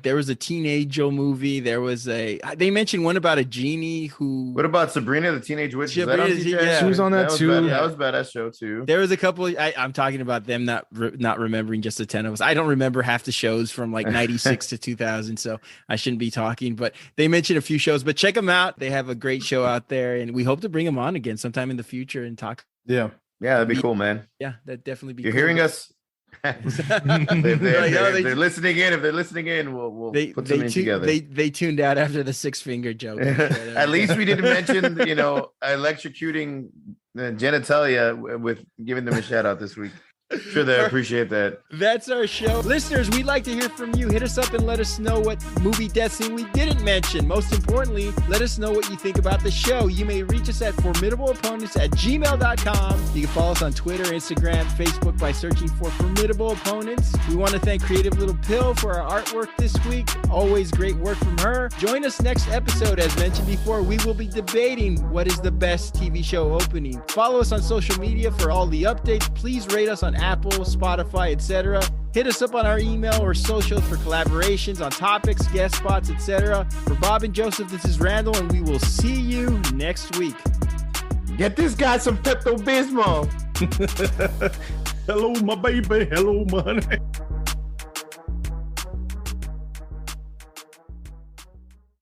there was a teenager movie. They mentioned one about a genie who. What about Sabrina the Teenage Witch? She was on that too. That was a badass show too. There was a couple. I'm talking about them not remembering just the 10 of us. I don't remember half the shows from like 96 to 2000, so I shouldn't be talking. But they mentioned a few shows. But check them out. They have a great show out there, and we hope to bring them on again sometime in the future and talk. Yeah, that'd be cool, man. Yeah, that'd definitely be. You're cool. hearing us. They're listening in. If they're listening in, we'll put something together. They tuned out after the 6-finger joke. At least we didn't mention, electrocuting genitalia with giving them a shout out this week. Sure, they appreciate that. That's our show. Listeners, we'd like to hear from you. Hit us up and let us know what movie death scene we didn't mention. Most importantly, let us know what you think about the show. You may reach us at formidableopponents@gmail.com. You can follow us on Twitter, Instagram, Facebook by searching for Formidable Opponents. We want to thank Creative Little Pill for our artwork this week. Always great work from her. Join us next episode. As mentioned before, we will be debating what is the best TV show opening. Follow us on social media for all the updates. Please rate us on Apple, Spotify, etc. Hit us up on our email or socials for collaborations on topics, guest spots, etc. For Bob and Joseph, this is Randall, and we will see you next week. Get this guy some Pepto-Bismol. Hello, my baby. Hello, money.